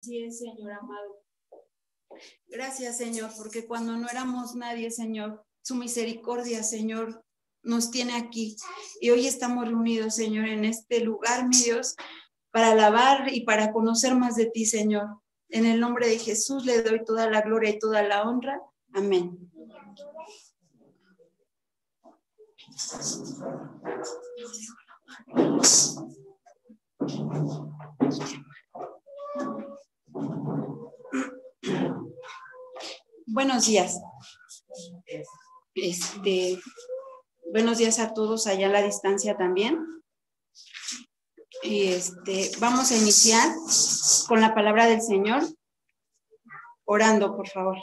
Así es, Señor amado. Gracias, Señor, porque cuando no éramos nadie, Señor, su misericordia, Señor, nos tiene aquí. Y hoy estamos reunidos, Señor, en este lugar, mi Dios, para alabar y para conocer más de ti, Señor. En el nombre de Jesús le doy toda la gloria y toda la honra. Amén. Buenos días. Buenos días a todos allá a la distancia también. Vamos a iniciar con la palabra del Señor, orando, por favor.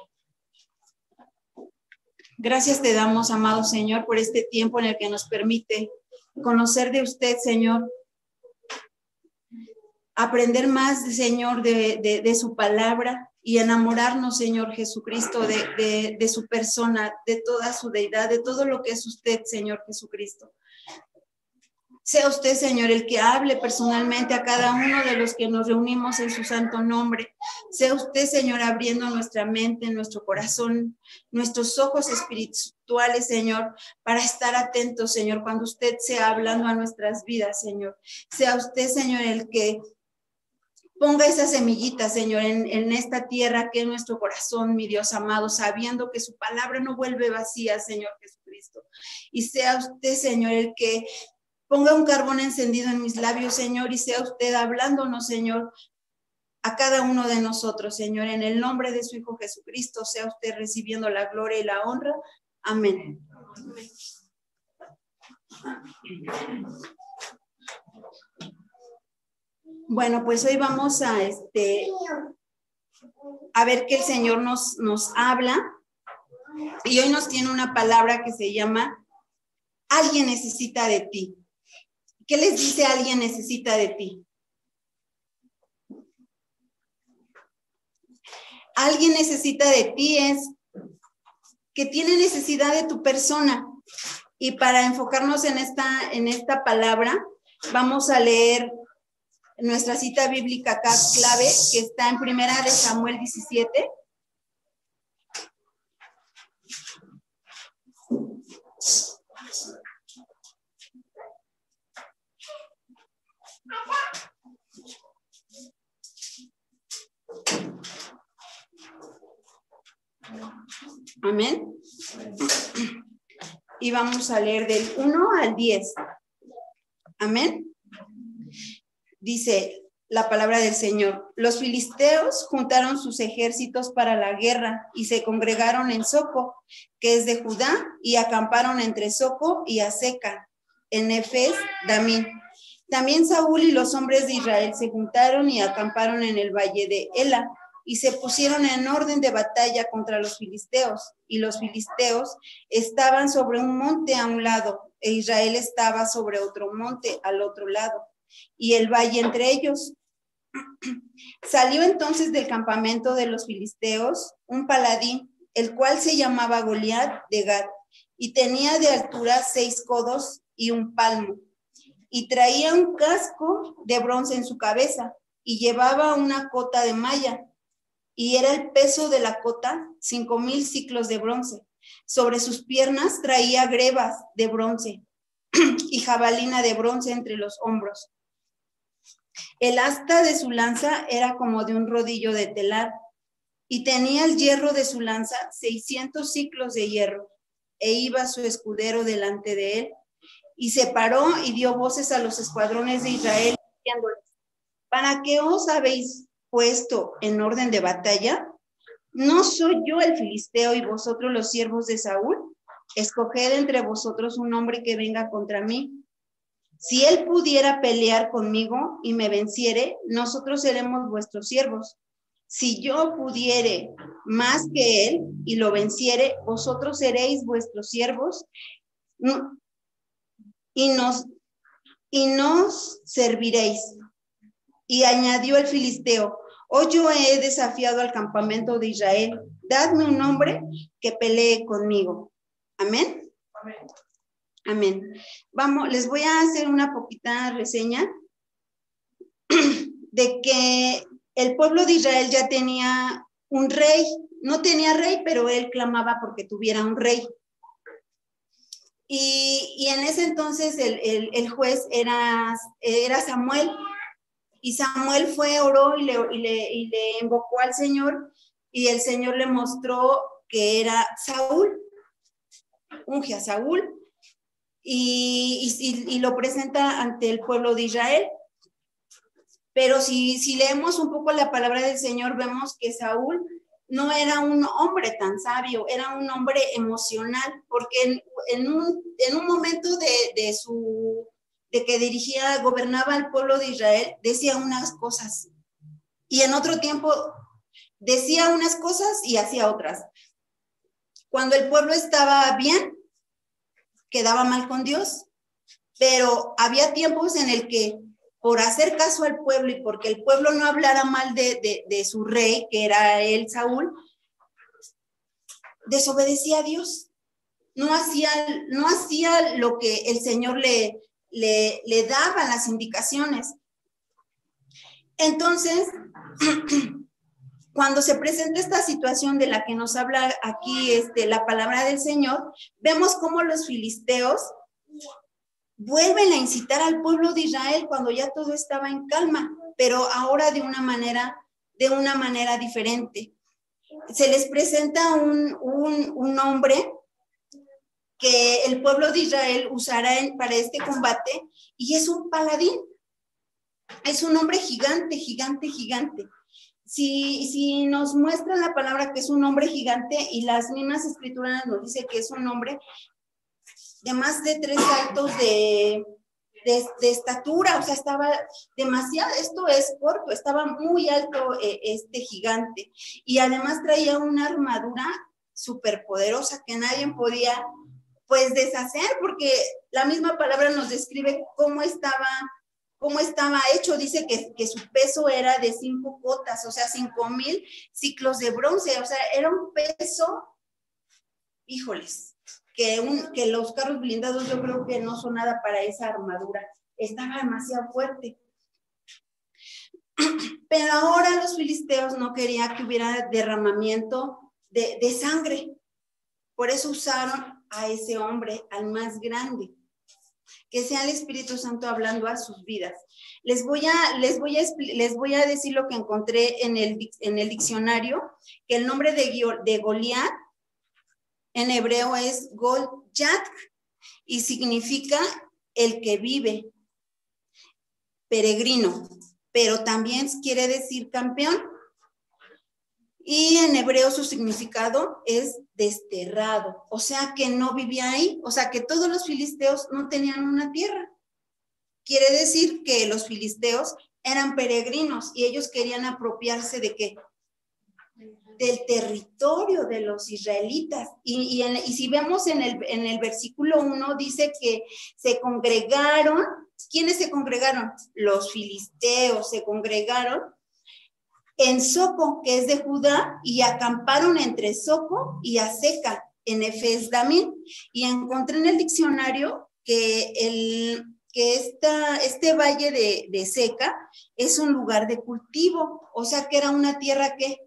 Gracias te damos, amado Señor, por este tiempo en el que nos permite conocer de usted, Señor, aprender más, Señor, de su palabra y enamorarnos, Señor Jesucristo, de su persona, de toda su deidad, de todo lo que es usted, Señor Jesucristo. Sea usted, Señor, el que hable personalmente a cada uno de los que nos reunimos en su santo nombre. Sea usted, Señor, abriendo nuestra mente, nuestro corazón, nuestros ojos espirituales, Señor, para estar atentos, Señor, cuando usted sea hablando a nuestras vidas, Señor. Sea usted, Señor, el que ponga esa semillita, Señor, en esta tierra que es nuestro corazón, mi Dios amado, sabiendo que su palabra no vuelve vacía, Señor Jesucristo. Y sea usted, Señor, el que ponga un carbón encendido en mis labios, Señor, y sea usted hablándonos, Señor, a cada uno de nosotros, Señor. En el nombre de su Hijo Jesucristo, sea usted recibiendo la gloria y la honra. Amén. Bueno, pues hoy vamos a ver que el Señor nos habla. Y hoy nos tiene una palabra que se llama alguien necesita de ti. ¿Qué les dice alguien necesita de ti? Alguien necesita de ti es que tiene necesidad de tu persona. Y para enfocarnos en esta palabra, vamos a leer nuestra cita bíblica acá clave, que está en 1 Samuel 17. Amén. Y vamos a leer del 1 al 10. Amén. Dice la palabra del Señor: los filisteos juntaron sus ejércitos para la guerra y se congregaron en Soco, que es de Judá, y acamparon entre Soco y Aseca, en Efes Damín. También Saúl y los hombres de Israel se juntaron y acamparon en el valle de Ela, y se pusieron en orden de batalla contra los filisteos. Y los filisteos estaban sobre un monte a un lado, e Israel estaba sobre otro monte al otro lado, y el valle entre ellos. Salió entonces del campamento de los filisteos un paladín, el cual se llamaba Goliat de Gat, y tenía de altura 6 codos y 1 palmo, y traía un casco de bronce en su cabeza, y llevaba una cota de malla, y era el peso de la cota 5,000 siclos de bronce. Sobre sus piernas traía grebas de bronce y jabalina de bronce entre los hombros. El asta de su lanza era como de un rodillo de telar, y tenía el hierro de su lanza 600 siclos de hierro, e iba su escudero delante de él, y se paró y dio voces a los escuadrones de Israel, diciéndoles: ¿para qué os habéis puesto en orden de batalla? ¿No soy yo el filisteo y vosotros los siervos de Saúl? Escoged entre vosotros un hombre que venga contra mí. Si él pudiera pelear conmigo y me venciere, nosotros seremos vuestros siervos. Si yo pudiere más que él y lo venciere, vosotros seréis vuestros siervos y nos serviréis. Y añadió el filisteo: hoy yo he desafiado al campamento de Israel, dadme un hombre que pelee conmigo. Amén. Amén. Amén. Vamos, les voy a hacer una poquita reseña de que el pueblo de Israel ya tenía un rey, no tenía rey, pero él clamaba porque tuviera un rey. Y en ese entonces el juez era Samuel, y Samuel fue, oró y le invocó al Señor, y el Señor le mostró que era Saúl, unge a Saúl, y lo presenta ante el pueblo de Israel. Pero si leemos un poco la palabra del Señor, vemos que Saúl no era un hombre tan sabio, era un hombre emocional, porque en un momento de que dirigía, gobernaba el pueblo de Israel, decía unas cosas, y en otro tiempo decía unas cosas y hacía otras. Cuando el pueblo estaba bien, quedaba mal con Dios, pero había tiempos en el que por hacer caso al pueblo y porque el pueblo no hablara mal de su rey, que era él, Saúl, desobedecía a Dios. No hacía lo que el Señor le daba las indicaciones. Entonces, cuando se presenta esta situación de la que nos habla aquí la palabra del Señor, vemos cómo los filisteos vuelven a incitar al pueblo de Israel cuando ya todo estaba en calma, pero ahora de una manera diferente. Se les presenta un hombre que el pueblo de Israel usará para este combate, y es un paladín. Es un hombre gigante, gigante, gigante. Si nos muestran la palabra que es un hombre gigante, y las mismas escrituras nos dice que es un hombre de más de 3 saltos de estatura, o sea, estaba demasiado, esto es corto, estaba muy alto este gigante, y además traía una armadura súper poderosa que nadie podía pues deshacer, porque la misma palabra nos describe cómo estaba hecho. Dice que su peso era de 5 cotas, o sea, 5,000 ciclos de bronce, o sea, era un peso, híjoles, que los carros blindados yo creo que no son nada para esa armadura, estaba demasiado fuerte. Pero ahora los filisteos no querían que hubiera derramamiento de sangre, por eso usaron a ese hombre, al más grande. Que sea el Espíritu Santo hablando a sus vidas. Les voy a decir lo que encontré en el diccionario, que el nombre de Goliat en hebreo es Gol-Yat, y significa el que vive, peregrino, pero también quiere decir campeón. Y en hebreo su significado es desterrado, o sea que no vivía ahí, o sea que todos los filisteos no tenían una tierra. Quiere decir que los filisteos eran peregrinos y ellos querían apropiarse ¿de qué? Del territorio de los israelitas. Y si vemos en el versículo 1, dice que se congregaron. ¿Quiénes se congregaron? Los filisteos se congregaron en Soco, que es de Judá, y acamparon entre Soco y Aseca, en Efes Damín. Y encontré en el diccionario que este valle de Seca es un lugar de cultivo, o sea que era una tierra que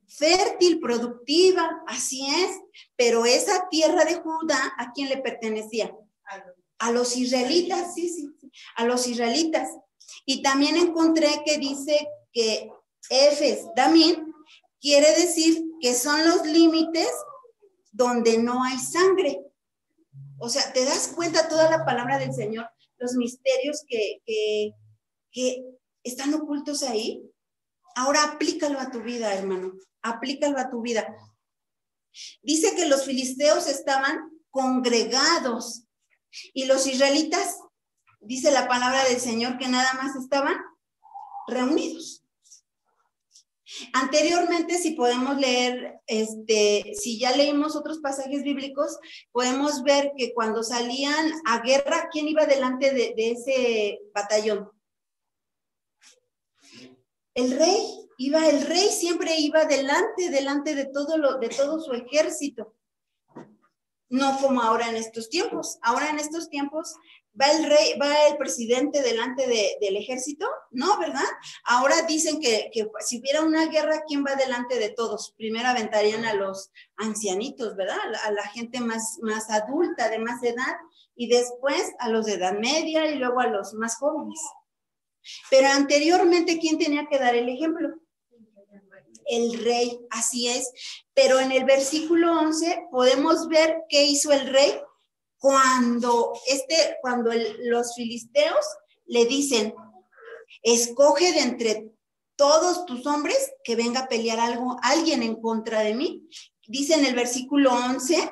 fértil, productiva, así es, pero esa tierra de Judá, ¿a quién le pertenecía? A los israelitas, sí, a los israelitas. Y también encontré que dice que Efes Damín quiere decir que son los límites donde no hay sangre. O sea, ¿te das cuenta toda la palabra del Señor? Los misterios que están ocultos ahí. Ahora aplícalo a tu vida, hermano. Aplícalo a tu vida. Dice que los filisteos estaban congregados y los israelitas, dice la palabra del Señor, que nada más estaban reunidos. Anteriormente, si podemos leer, si ya leímos otros pasajes bíblicos, podemos ver que cuando salían a guerra, ¿quién iba delante de ese batallón? El rey siempre iba delante de todo su ejército. No como ahora en estos tiempos. Ahora en estos tiempos va el rey, va el presidente delante del ejército, ¿no? ¿Verdad? Ahora dicen que si hubiera una guerra, ¿quién va delante de todos? Primero aventarían a los ancianitos, ¿verdad? A la gente más adulta, de más edad, y después a los de edad media y luego a los más jóvenes. Pero anteriormente, ¿quién tenía que dar el ejemplo? El rey, así es. Pero en el versículo 11 podemos ver qué hizo el rey cuando los filisteos le dicen, escoge de entre todos tus hombres que venga a pelear alguien en contra de mí. Dice en el versículo 11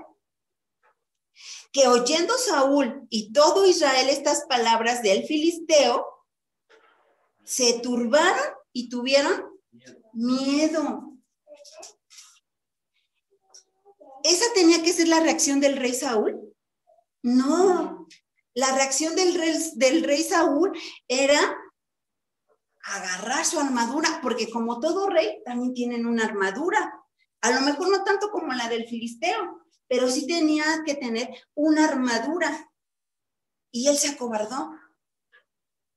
que oyendo Saúl y todo Israel estas palabras del filisteo, se turbaron y tuvieron miedo. ¿Esa tenía que ser la reacción del rey Saúl? No, la reacción del rey Saúl era agarrar su armadura, porque como todo rey también tienen una armadura, a lo mejor no tanto como la del filisteo, pero sí tenía que tener una armadura. Y él se acobardó.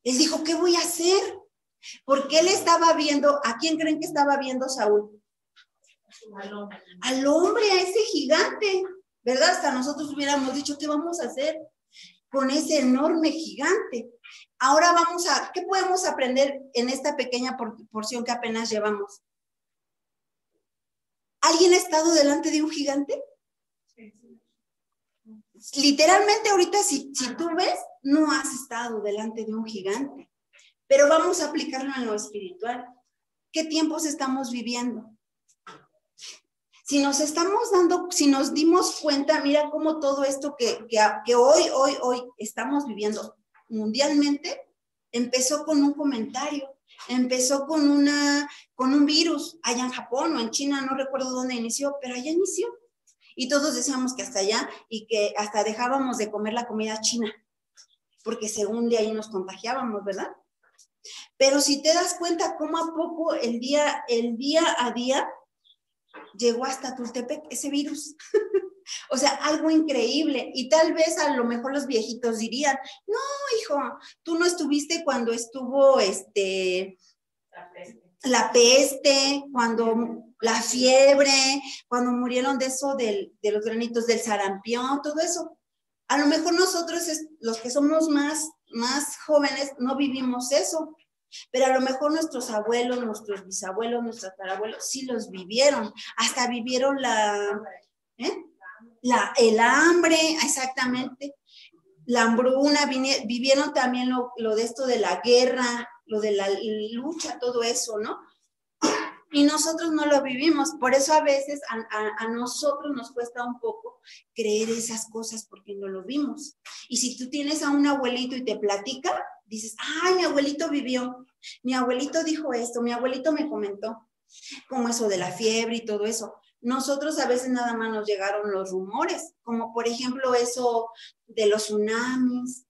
Él dijo, ¿qué voy a hacer? Porque él estaba viendo, ¿a quién creen que estaba viendo Saúl? Al hombre, a ese gigante, ¿verdad? Hasta nosotros hubiéramos dicho, ¿qué vamos a hacer con ese enorme gigante? Ahora ¿qué podemos aprender en esta pequeña porción que apenas llevamos? ¿Alguien ha estado delante de un gigante? Literalmente ahorita si tú ves, no has estado delante de un gigante. Pero vamos a aplicarlo en lo espiritual. ¿Qué tiempos estamos viviendo? Si nos dimos cuenta, mira cómo todo esto que hoy estamos viviendo mundialmente, empezó con un comentario, empezó con un virus, allá en Japón o en China, no recuerdo dónde inició, pero allá inició. Y todos decíamos que hasta allá y que hasta dejábamos de comer la comida china, porque según de ahí nos contagiábamos, ¿verdad? Pero si te das cuenta cómo a poco el día a día llegó hasta Tultepec ese virus. O sea, algo increíble. Y tal vez a lo mejor los viejitos dirían, no, hijo, tú no estuviste cuando estuvo la peste, cuando la fiebre, cuando murieron de eso, de los granitos del sarampión, todo eso. A lo mejor nosotros, los que somos más jóvenes, no vivimos eso. Pero a lo mejor nuestros abuelos, nuestros bisabuelos, nuestros tatarabuelos sí los vivieron. Hasta vivieron el hambre, exactamente. La hambruna, vivieron también lo de esto de la guerra, lo de la lucha, todo eso, ¿no? Y nosotros no lo vivimos. Por eso a veces a nosotros nos cuesta un poco creer esas cosas porque no lo vimos. Y si tú tienes a un abuelito y te platica, dices, ay, mi abuelito vivió, mi abuelito dijo esto, mi abuelito me comentó, como eso de la fiebre y todo eso. Nosotros a veces nada más nos llegaron los rumores, como por ejemplo eso de los tsunamis.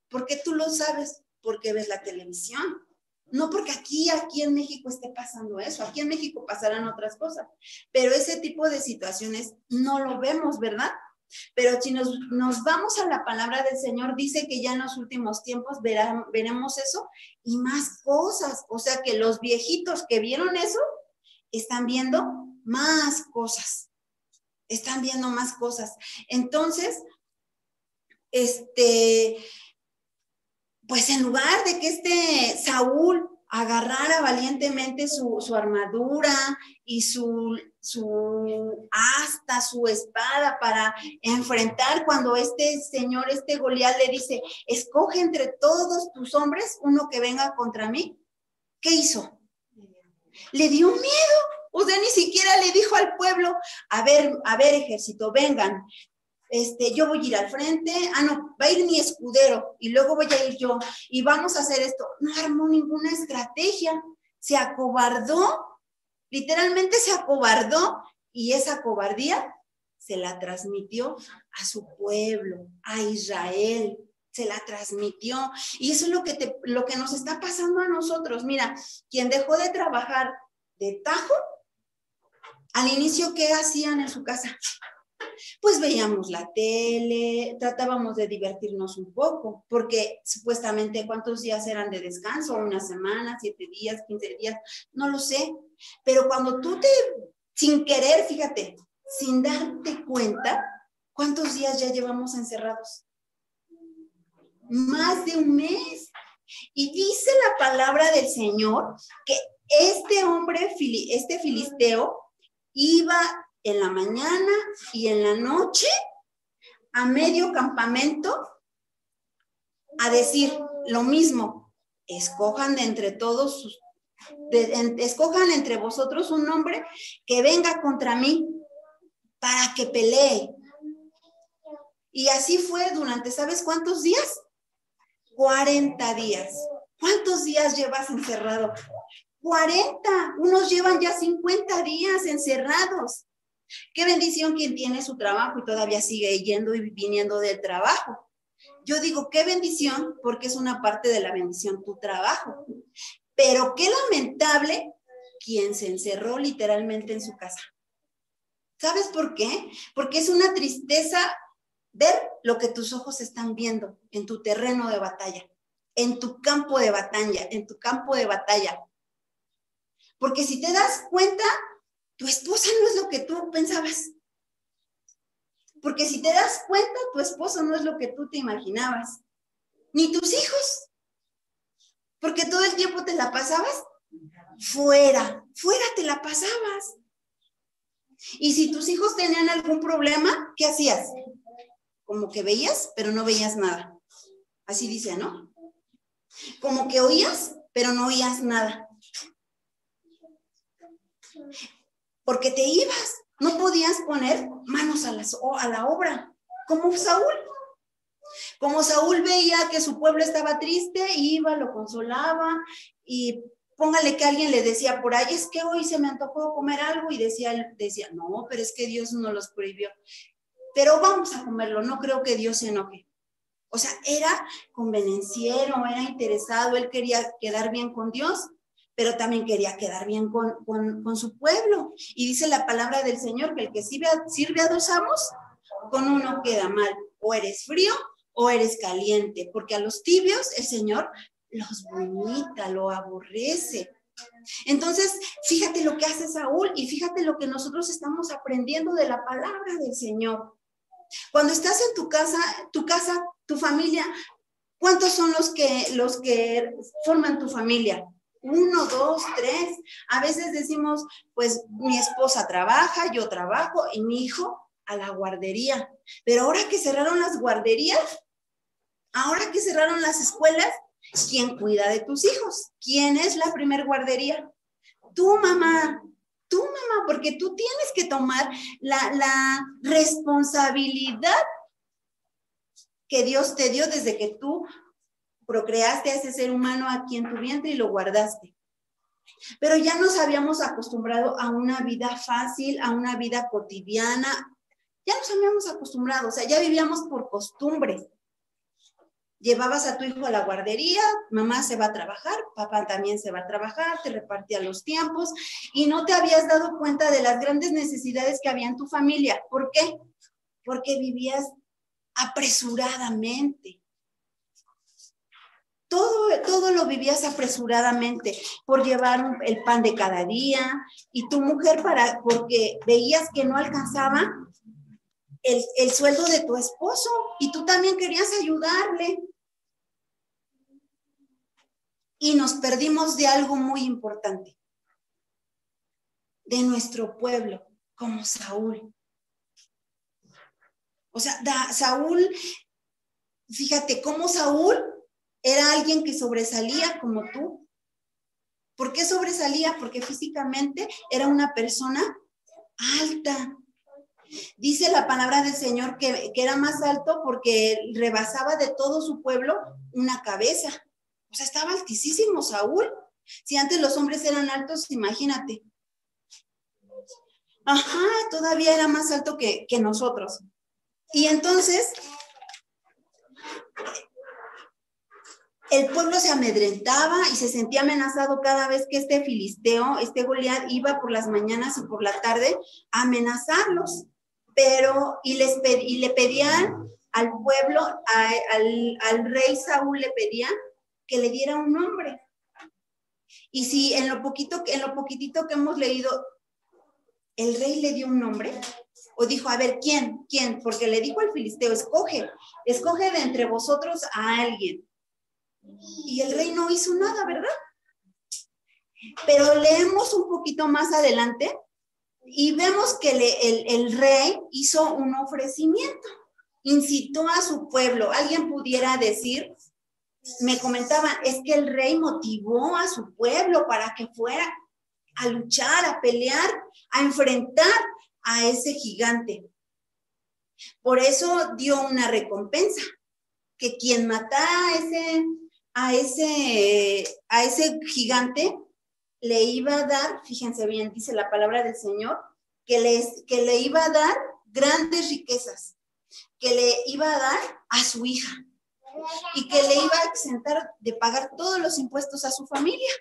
¿Por qué tú lo sabes? Porque ves la televisión. No porque aquí en México esté pasando eso, aquí en México pasarán otras cosas, pero ese tipo de situaciones no lo vemos, ¿verdad? Pero si nos vamos a la palabra del Señor, dice que ya en los últimos tiempos veremos eso y más cosas. O sea que los viejitos que vieron eso están viendo más cosas. Están viendo más cosas. Entonces, pues en lugar de que Saúl agarrara valientemente su armadura y su asta, su espada para enfrentar cuando Goliat le dice, escoge entre todos tus hombres uno que venga contra mí. ¿Qué hizo? Le dio miedo. O sea, ni siquiera le dijo al pueblo, a ver, ejército, vengan. Yo voy a ir al frente, no, va a ir mi escudero y luego voy a ir yo y vamos a hacer esto. No armó ninguna estrategia, se acobardó, literalmente se acobardó y esa cobardía se la transmitió a su pueblo, a Israel, se la transmitió. Y eso es lo que nos está pasando a nosotros. Mira, quien dejó de trabajar de tajo, al inicio, ¿qué hacían en su casa? Pues veíamos la tele, tratábamos de divertirnos un poco, porque supuestamente ¿cuántos días eran de descanso? Una semana, 7 días, 15 días, no lo sé. Pero cuando tú sin querer, fíjate, sin darte cuenta, ¿cuántos días ya llevamos encerrados? Más de un mes. Y dice la palabra del Señor que este hombre, este filisteo, iba en la mañana y en la noche a medio campamento a decir lo mismo: escojan de entre todos, escojan entre vosotros un hombre que venga contra mí para que pelee. Y así fue durante, ¿sabes cuántos días? 40 días. ¿Cuántos días llevas encerrado? 40. Unos llevan ya 50 días encerrados. Qué bendición quien tiene su trabajo y todavía sigue yendo y viniendo del trabajo. Yo digo, qué bendición, porque es una parte de la bendición tu trabajo. Pero qué lamentable quien se encerró literalmente en su casa. ¿Sabes por qué? Porque es una tristeza ver lo que tus ojos están viendo en tu terreno de batalla, en tu campo de batalla, Porque si te das cuenta, tu esposa no es lo que tú pensabas. Porque si te das cuenta, tu esposo no es lo que tú te imaginabas. Ni tus hijos. Porque todo el tiempo te la pasabas fuera te la pasabas. Y si tus hijos tenían algún problema, ¿qué hacías? Como que veías, pero no veías nada. Así dice, ¿no? Como que oías, pero no oías nada. Porque te ibas, no podías poner manos a la obra, como Saúl. Como Saúl veía que su pueblo estaba triste, iba, lo consolaba, y póngale que alguien le decía por ahí, es que hoy se me antojó comer algo, y decía, no, pero es que Dios no los prohibió. Pero vamos a comerlo, no creo que Dios se enoje. O sea, era convenenciero, era interesado, él quería quedar bien con Dios, pero también quería quedar bien con su pueblo. Y dice la palabra del Señor que el que sirve a dos amos, con uno queda mal. O eres frío o eres caliente, porque a los tibios el Señor los vomita, lo aborrece. Entonces, fíjate lo que hace Saúl y fíjate lo que nosotros estamos aprendiendo de la palabra del Señor. Cuando estás en tu casa, tu familia, ¿cuántos son los que forman tu familia? 1, 2, 3. A veces decimos, pues mi esposa trabaja, yo trabajo y mi hijo a la guardería. Pero ahora que cerraron las guarderías, ahora que cerraron las escuelas, ¿quién cuida de tus hijos? ¿Quién es la primer guardería? Tu mamá, porque tú tienes que tomar la responsabilidad que Dios te dio desde que tú procreaste a ese ser humano aquí en tu vientre y lo guardaste. Pero ya nos habíamos acostumbrado a una vida fácil, a una vida cotidiana. Ya nos habíamos acostumbrado, o sea, ya vivíamos por costumbre. Llevabas a tu hijo a la guardería, mamá se va a trabajar, papá también se va a trabajar, te repartía los tiempos y no te habías dado cuenta de las grandes necesidades que había en tu familia. ¿Por qué? Porque vivías apresuradamente. Todo lo vivías apresuradamente por llevar el pan de cada día y tu mujer porque veías que no alcanzaba el sueldo de tu esposo y tú también querías ayudarle. Y nos perdimos de algo muy importante, de nuestro pueblo, como Saúl. O sea, Saúl, fíjate cómo Saúl era alguien que sobresalía como tú. ¿Por qué sobresalía? Porque físicamente era una persona alta. Dice la palabra del Señor que era más alto porque rebasaba de todo su pueblo una cabeza. O sea, estaba altísimo Saúl. Si antes los hombres eran altos, imagínate. Ajá, todavía era más alto que nosotros. Y entonces, el pueblo se amedrentaba y se sentía amenazado cada vez que este filisteo, este Goliat, iba por las mañanas y por la tarde a amenazarlos. y le pedían al pueblo, al rey Saúl le pedían que le diera un nombre. Y si en lo poquitito que hemos leído, el rey le dio un nombre, o dijo, a ver, ¿quién? Porque le dijo al filisteo, escoge de entre vosotros a alguien. Y el rey no hizo nada, ¿verdad? Pero leemos un poquito más adelante y vemos que el rey hizo un ofrecimiento, incitó a su pueblo. Alguien pudiera decir, me comentaban, es que el rey motivó a su pueblo para que fuera a luchar, a pelear, a enfrentar a ese gigante. Por eso dio una recompensa, que quien matara a ese gigante, le iba a dar, fíjense bien, dice la palabra del Señor, que le iba a dar grandes riquezas, que le iba a dar a su hija y que le iba a exentar de pagar todos los impuestos a su familia.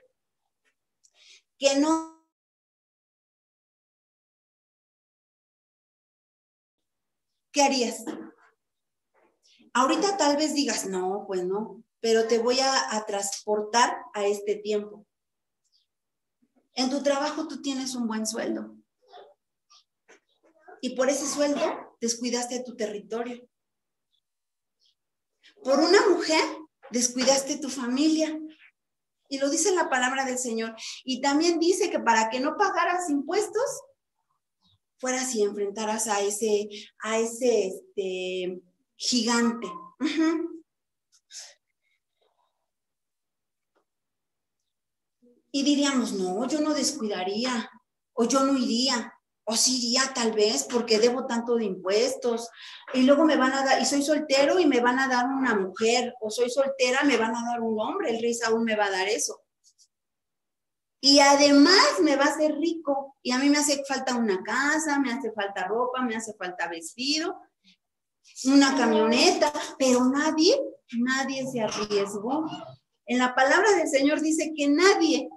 Que no. ¿Qué harías? Ahorita tal vez digas, no, pues no, pero te voy a transportar a este tiempo. En tu trabajo tú tienes un buen sueldo. Y por ese sueldo descuidaste tu territorio. Por una mujer descuidaste tu familia. Y lo dice la palabra del Señor. Y también dice que para que no pagaras impuestos, fueras y enfrentaras a ese gigante. Y diríamos, no, yo no descuidaría, o yo no iría, o sí iría tal vez porque debo tanto de impuestos, y luego me van a dar, y soy soltero y me van a dar una mujer, o soy soltera, me van a dar un hombre, el rey Saúl me va a dar eso. Y además me va a hacer rico, y a mí me hace falta una casa, me hace falta ropa, me hace falta vestido, una camioneta, pero nadie se arriesgó. En la palabra del Señor dice que nadie,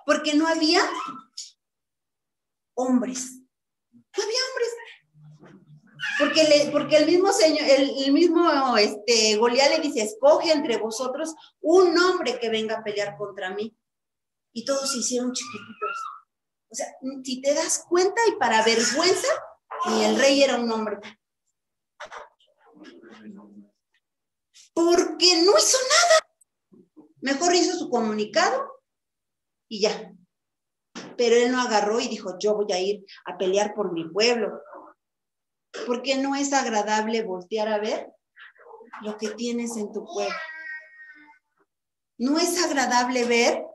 porque no había hombres. No había hombres. Porque el mismo Señor, el mismo Goliat le dice, escoge entre vosotros un hombre que venga a pelear contra mí. Y todos se hicieron chiquititos. O sea, si te das cuenta, y para vergüenza, ni el rey era un hombre. Porque no hizo nada. Mejor hizo su comunicado y ya. Pero él no agarró y dijo, yo voy a ir a pelear por mi pueblo. Porque no es agradable voltear a ver lo que tienes en tu pueblo. No es agradable ver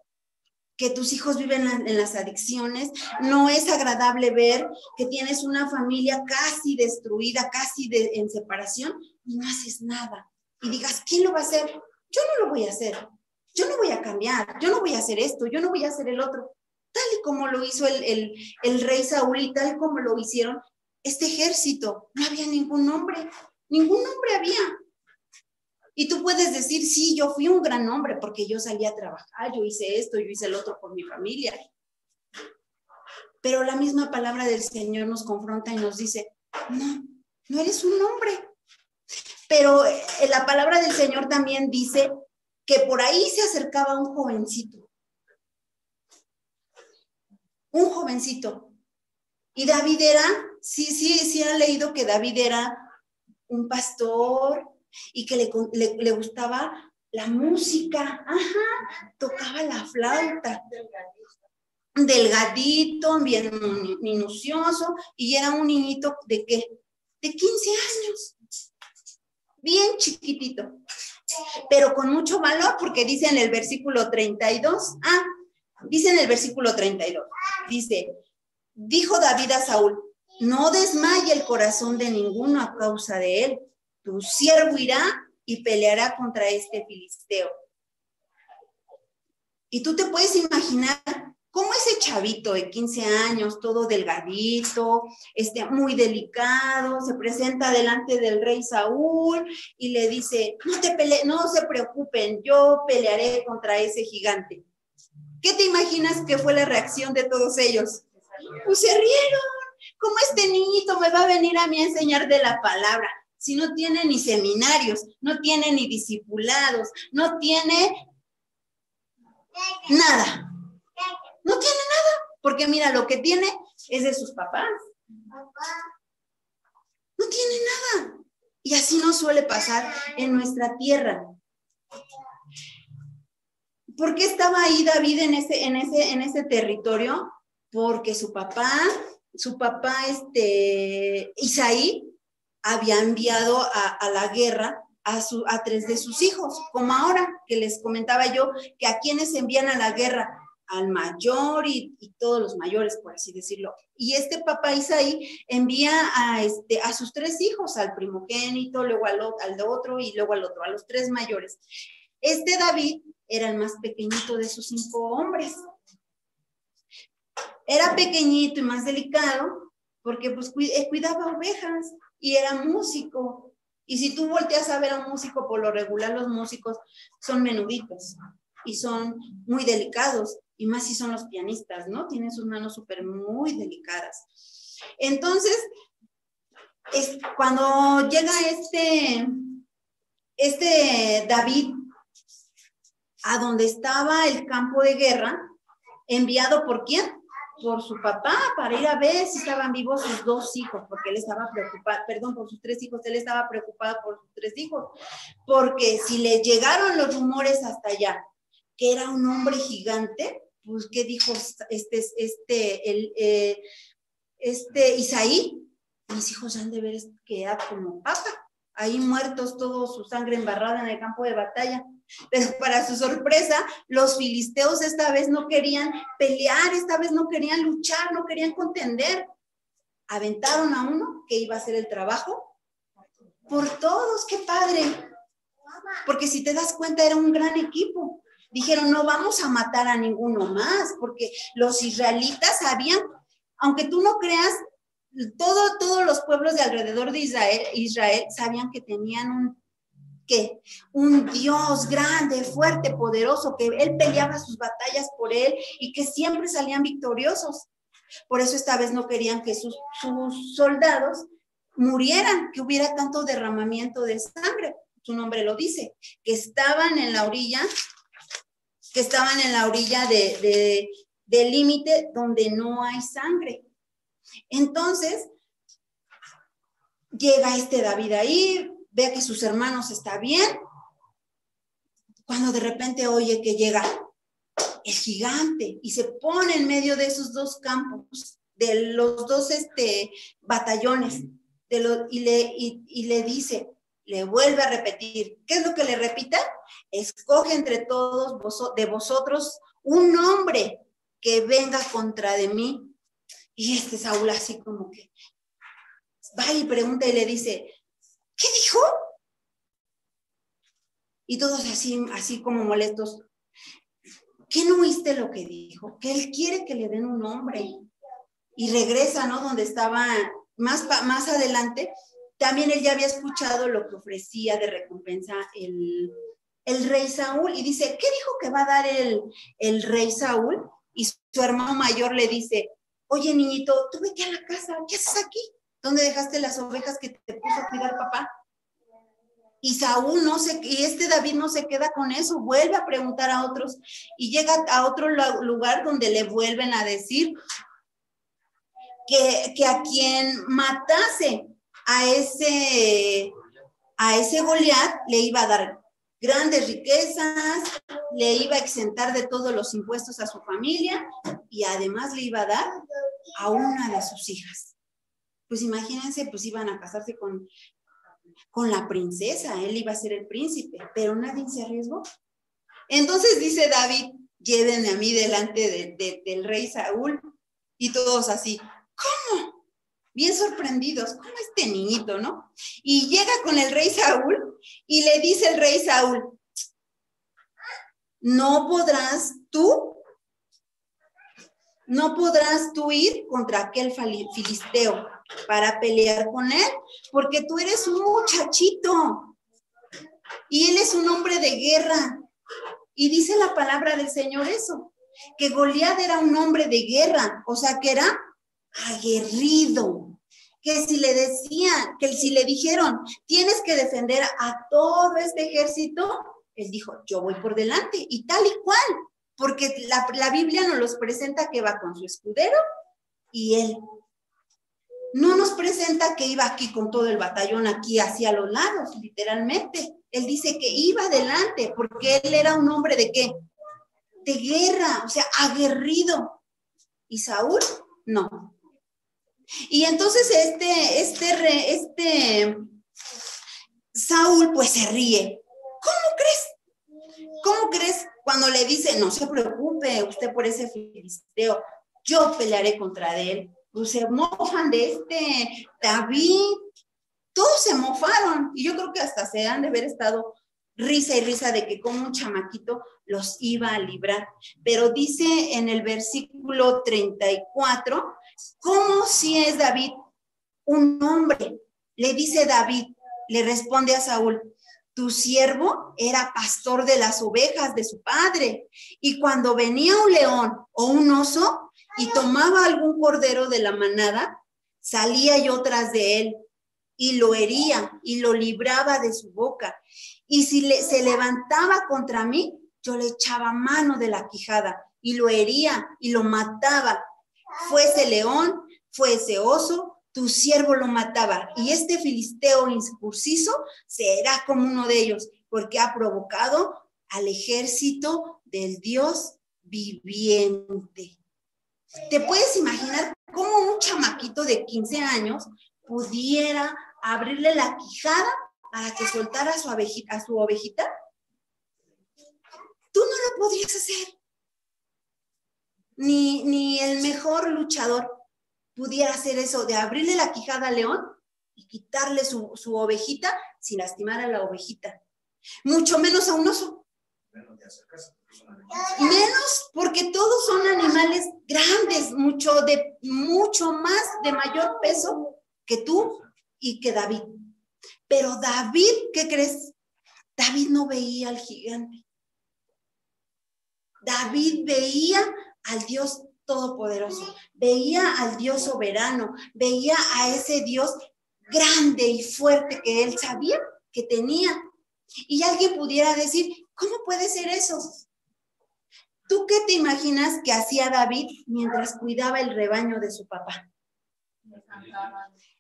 que tus hijos viven en las adicciones. No es agradable ver que tienes una familia casi destruida, casi en separación, y no haces nada. Y digas, ¿quién lo va a hacer? Yo no lo voy a hacer. Yo no voy a cambiar. Yo no voy a hacer esto. Yo no voy a hacer el otro. Tal y como lo hizo el rey Saúl y tal como lo hicieron este ejército. No había ningún hombre. Ningún hombre había. Y tú puedes decir, sí, yo fui un gran hombre porque yo salí a trabajar, yo hice esto, yo hice el otro por mi familia. Pero la misma palabra del Señor nos confronta y nos dice, no eres un hombre. Pero la palabra del Señor también dice que por ahí se acercaba un jovencito. Un jovencito. Y David era, sí han leído que David era un pastor y que le gustaba la música. Ajá, tocaba la flauta. Delgadito, bien minucioso, y era un niñito ¿de qué? De 15 años. Bien chiquitito. Pero con mucho valor, porque dice en el versículo 32, dice en el versículo 32, dice, dijo David a Saúl, no desmaye el corazón de ninguno a causa de él. Tu siervo irá y peleará contra este filisteo. Y tú te puedes imaginar cómo ese chavito de 15 años, todo delgadito, muy delicado, se presenta delante del rey Saúl y le dice, no se preocupen, yo pelearé contra ese gigante. ¿Qué te imaginas que fue la reacción de todos ellos? Pues se rieron. ¿Cómo este niñito me va a venir a mí a enseñar de la palabra? Si no tiene ni seminarios, no tiene ni discipulados, no tiene nada. No tiene nada, porque mira, lo que tiene es de sus papás. No tiene nada. Y así nos suele pasar en nuestra tierra. ¿Por qué estaba ahí David en ese territorio? Porque su papá Isaí, había enviado a la guerra a 3 de sus hijos, como ahora que les comentaba yo, que a quienes envían a la guerra, al mayor y todos los mayores, por así decirlo. Y este papá Isaí envía a sus 3 hijos, al primogénito, luego al otro y luego al otro, a los 3 mayores. David era el más pequeñito de sus 5 hombres. Era pequeñito y más delicado porque pues cuidaba ovejas y era músico. Y si tú volteas a ver a un músico, por lo regular los músicos son menuditos y son muy delicados, y más si son los pianistas, ¿no? Tienen sus manos muy delicadas. Entonces, cuando llega David a donde estaba el campo de guerra, enviado ¿por quién? Por su papá, para ir a ver si estaban vivos sus 2 hijos, porque él estaba preocupado, perdón, por sus 3 hijos, él estaba preocupado por sus 3 hijos, porque si le llegaron los rumores hasta allá, que era un hombre gigante, pues, ¿qué dijo Isaí? Mis hijos han de ver quedado como papa, ahí muertos, todos su sangre embarrada en el campo de batalla. Pero para su sorpresa, los filisteos esta vez no querían pelear, esta vez no querían luchar, no querían contender. Aventaron a uno que iba a hacer el trabajo por todos. ¡Qué padre! Porque si te das cuenta, era un gran equipo. Dijeron, no vamos a matar a ninguno más, porque los israelitas sabían, aunque tú no creas, todos los pueblos de alrededor de Israel sabían que tenían un Dios grande, fuerte, poderoso, que él peleaba sus batallas por él y que siempre salían victoriosos. Por eso esta vez no querían que sus soldados murieran, que hubiera tanto derramamiento de sangre. Su nombre lo dice, que estaban en la orilla del límite donde no hay sangre. Entonces, llega David ahí, ve que sus hermanos están bien, cuando de repente oye que llega el gigante y se pone en medio de esos 2 campos, de los 2 batallones, y le dice, le vuelve a repetir. ¿Qué es lo que le repita? Escoge entre todos de vosotros un hombre que venga contra de mí. Y Saúl así como que va y pregunta y le dice, ¿qué dijo? Y todos así como molestos. ¿Qué no oíste lo que dijo? Que él quiere que le den un nombre. Y regresa, ¿no? Donde estaba más adelante. También él ya había escuchado lo que ofrecía de recompensa el rey Saúl. Y dice, ¿qué dijo que va a dar el rey Saúl? Y su hermano mayor le dice, oye, niñito, tú vete a la casa. ¿Qué haces aquí? ¿Dónde dejaste las ovejas que te puso a cuidar papá? Y Saúl David no se queda con eso, vuelve a preguntar a otros y llega a otro lugar donde le vuelven a decir que a quien matase a ese Goliat le iba a dar grandes riquezas, le iba a exentar de todos los impuestos a su familia y además le iba a dar a una de sus hijas. Pues imagínense, pues iban a casarse con la princesa, él iba a ser el príncipe, pero nadie se arriesgó. Entonces dice David, llévenme a mí delante del rey Saúl, y todos así, ¿cómo? Bien sorprendidos, ¿cómo este niñito, no? Y llega con el rey Saúl, y le dice el rey Saúl, no podrás tú ir contra aquel filisteo para pelear con él, porque tú eres un muchachito y él es un hombre de guerra. Y dice la palabra del Señor eso, que Goliat era un hombre de guerra, o sea que era aguerrido, que si le decían, que si le dijeron, tienes que defender a todo este ejército, él dijo, yo voy por delante, y tal y cual, porque la Biblia nos los presenta que va con su escudero y él. No nos presenta que iba aquí con todo el batallón aquí hacia los lados, literalmente. Él dice que iba adelante, porque él era un hombre ¿de qué? De guerra, o sea, aguerrido. ¿Y Saúl? No. Y entonces Saúl pues se ríe. ¿Cómo crees? ¿Cómo crees? Cuando le dice, no se preocupe usted por ese filisteo, yo pelearé contra él. Pues se mofan de David. Todos se mofaron. Y yo creo que hasta se han de haber estado risa y risa de que como un chamaquito los iba a librar. Pero dice en el versículo 34, ¿cómo si es David un hombre? Le dice David, le responde a Saúl, tu siervo era pastor de las ovejas de su padre, y cuando venía un león o un oso y tomaba algún cordero de la manada, salía yo tras de él y lo hería y lo libraba de su boca. Y si se levantaba contra mí, yo le echaba mano de la quijada y lo hería y lo mataba. Fuese león, fuese oso, tu siervo lo mataba. Y este filisteo incircunciso será como uno de ellos, porque ha provocado al ejército del Dios viviente. ¿Te puedes imaginar cómo un chamaquito de 15 años pudiera abrirle la quijada para que soltara a su ovejita? Tú no lo podrías hacer. Ni el mejor luchador pudiera hacer eso, de abrirle la quijada al león y quitarle su ovejita sin lastimar a la ovejita. Mucho menos a un oso. Menos porque todos son animales grandes, mucho más, de mayor peso que tú y que David. Pero David, ¿qué crees? David no veía al gigante. David veía al Dios todopoderoso, veía al Dios soberano, veía a ese Dios grande y fuerte que él sabía que tenía. Y alguien pudiera decir, ¿cómo puede ser eso? ¿Tú qué te imaginas que hacía David mientras cuidaba el rebaño de su papá?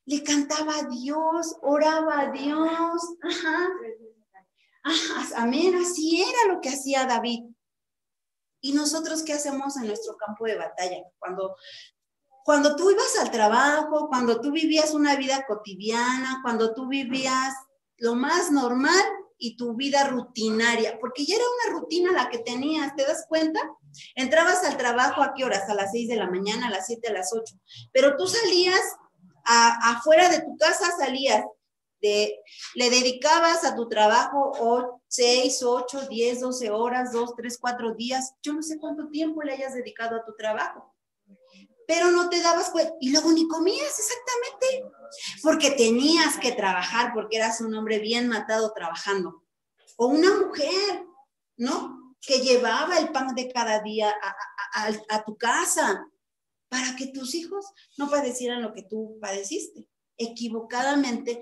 Le cantaba a Dios, oraba a Dios. Ajá. Ajá, amén, así era lo que hacía David. ¿Y nosotros qué hacemos en nuestro campo de batalla? Cuando tú ibas al trabajo, cuando tú vivías una vida cotidiana, cuando tú vivías lo más normal y tu vida rutinaria, porque ya era una rutina la que tenías, ¿te das cuenta? Entrabas al trabajo, ¿a qué horas? A las 6 de la mañana, a las 7, a las 8. Pero tú salías afuera de tu casa, le dedicabas a tu trabajo 6, 8, 10, 12 horas, 2, 3, 4 días. Yo no sé cuánto tiempo le hayas dedicado a tu trabajo. Pero no te dabas cuenta. Y luego ni comías, exactamente. Porque tenías que trabajar, porque eras un hombre bien matado trabajando. O una mujer, ¿no? Que llevaba el pan de cada día a tu casa para que tus hijos no padecieran lo que tú padeciste. Equivocadamente.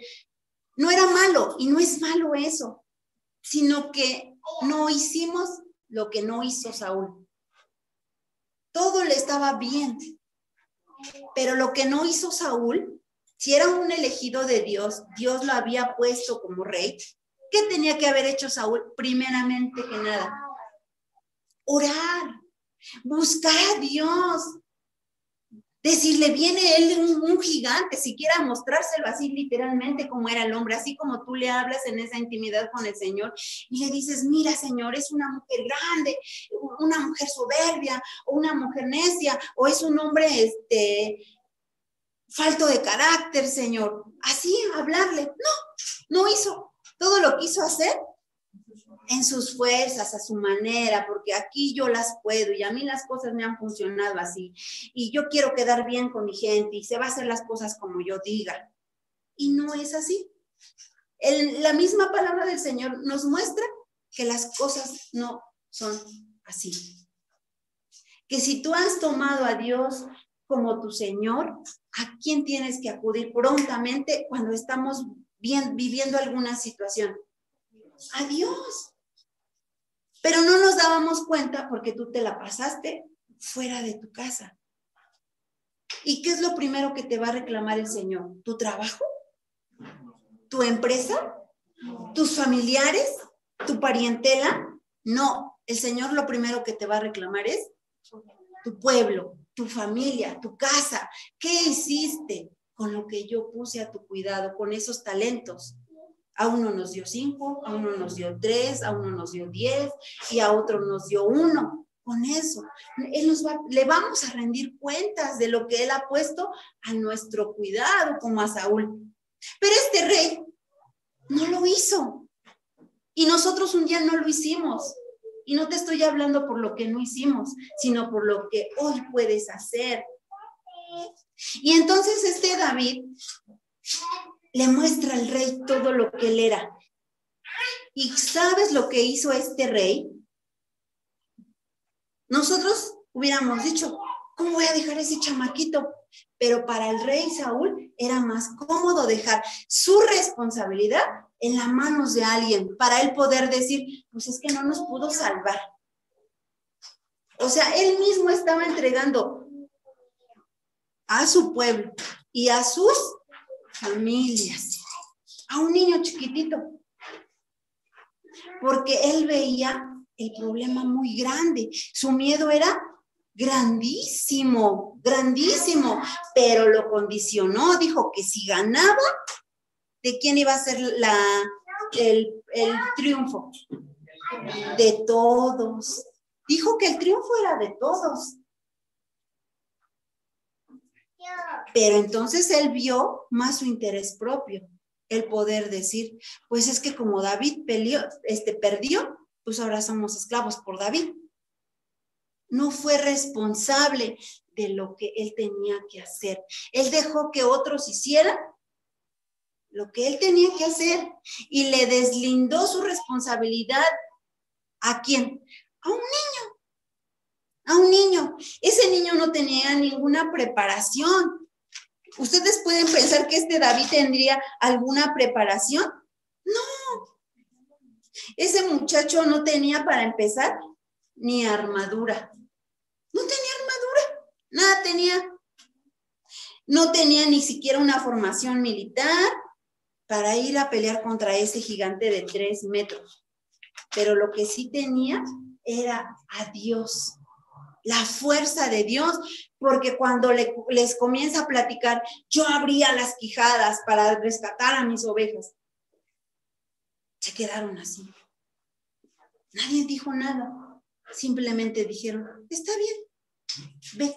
No era malo, y no es malo eso, sino que no hicimos lo que no hizo Saúl. Todo le estaba bien. Pero lo que no hizo Saúl, si era un elegido de Dios, Dios lo había puesto como rey. ¿Qué tenía que haber hecho Saúl? Primeramente que nada, orar, buscar a Dios, decirle, viene él un gigante, siquiera mostrárselo así literalmente como era el hombre, así como tú le hablas en esa intimidad con el Señor y le dices, mira Señor, es una mujer grande, una mujer soberbia, o una mujer necia, o es un hombre falto de carácter, Señor. Así hablarle. No hizo. Todo lo quiso hacer en sus fuerzas, a su manera, porque aquí yo las puedo y a mí las cosas me han funcionado así. Y yo quiero quedar bien con mi gente y se va a hacer las cosas como yo diga. Y no es así. La misma palabra del Señor nos muestra que las cosas no son así. Que si tú has tomado a Dios como tu Señor, ¿a quién tienes que acudir prontamente cuando estamos viviendo alguna situación? A Dios. Pero no nos dábamos cuenta porque tú te la pasaste fuera de tu casa. ¿Y qué es lo primero que te va a reclamar el Señor? ¿Tu trabajo? ¿Tu empresa? ¿Tus familiares? ¿Tu parientela? No, el Señor lo primero que te va a reclamar es tu pueblo, tu familia, tu casa. ¿Qué hiciste con lo que yo puse a tu cuidado, con esos talentos? A uno nos dio 5, a uno nos dio 3, a uno nos dio 10 y a otro nos dio 1. Con eso, le vamos a rendir cuentas de lo que Él ha puesto a nuestro cuidado, como a Saúl. Pero este rey no lo hizo. Y nosotros un día no lo hicimos. Y no te estoy hablando por lo que no hicimos, sino por lo que hoy puedes hacer. Y entonces este David le muestra al rey todo lo que él era. ¿Y sabes lo que hizo este rey? Nosotros hubiéramos dicho, ¿cómo voy a dejar ese chamaquito? Pero para el rey Saúl era más cómodo dejar su responsabilidad en las manos de alguien, para él poder decir, pues es que no nos pudo salvar. O sea, él mismo estaba entregando a su pueblo y a sus familias, a un niño chiquitito, porque él veía el problema muy grande. Su miedo era grandísimo, grandísimo, pero lo condicionó. Dijo que si ganaba, ¿de quién iba a ser el triunfo? De todos. Dijo que el triunfo era de todos. Pero entonces él vio más su interés propio, el poder decir, pues es que como David perdió, pues ahora somos esclavos por David. No fue responsable de lo que él tenía que hacer. Él dejó que otros hicieran lo que él tenía que hacer y le deslindó su responsabilidad. ¿A quién? A un niño. A un niño. Ese niño no tenía ninguna preparación. ¿Ustedes pueden pensar que este David tendría alguna preparación? No. Ese muchacho no tenía, para empezar, ni armadura. No tenía armadura. Nada tenía. No tenía ni siquiera una formación militar para ir a pelear contra ese gigante de 3 metros. Pero lo que sí tenía era a Dios, la fuerza de Dios, porque cuando les comienza a platicar, yo abría las quijadas para rescatar a mis ovejas. Se quedaron así. Nadie dijo nada. Simplemente dijeron, está bien, ve.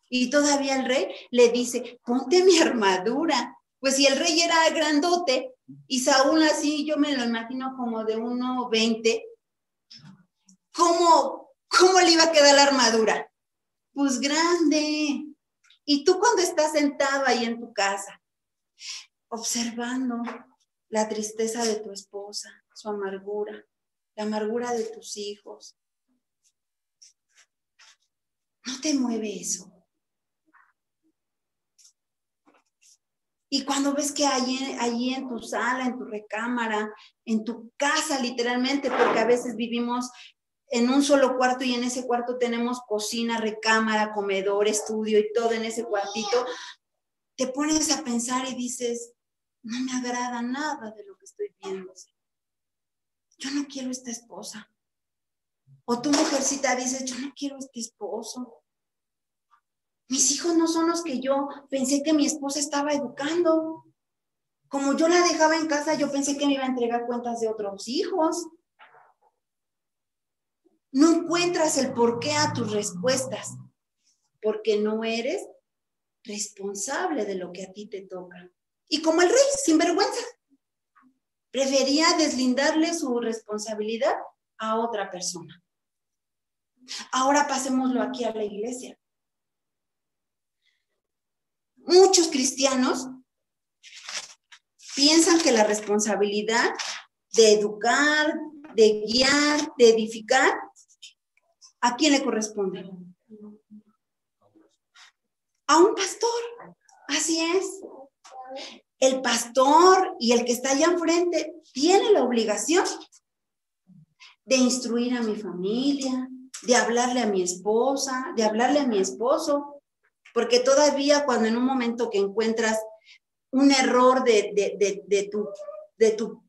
Y todavía el rey le dice, ponte mi armadura. Pues si el rey era grandote y Saúl así, yo me lo imagino como de 1.20, ¿cómo le iba a quedar la armadura? Pues grande. Y tú cuando estás sentado ahí en tu casa, observando la tristeza de tu esposa, su amargura, la amargura de tus hijos, ¿no te mueve eso? Y cuando ves que allí en tu sala, en tu recámara, en tu casa literalmente, porque a veces vivimos en un solo cuarto y en ese cuarto tenemos cocina, recámara, comedor, estudio y todo en ese cuartito, te pones a pensar y dices, no me agrada nada de lo que estoy viendo. Yo no quiero esta esposa. O tu mujercita dice, yo no quiero este esposo. Mis hijos no son los que yo pensé que mi esposa estaba educando. Como yo la dejaba en casa, yo pensé que me iba a entregar cuentas de otros hijos. No encuentras el porqué a tus respuestas, porque no eres responsable de lo que a ti te toca. Y como el rey, sin vergüenza, prefería deslindarle su responsabilidad a otra persona. Ahora pasémoslo aquí a la iglesia. Muchos cristianos piensan que la responsabilidad de educar, de guiar, de edificar, ¿a quién le corresponde? a un pastor. Así es. El pastor y el que está allá enfrente tiene la obligación de instruir a mi familia, de hablarle a mi esposa, de hablarle a mi esposo, porque todavía cuando en un momento que encuentras un error de tu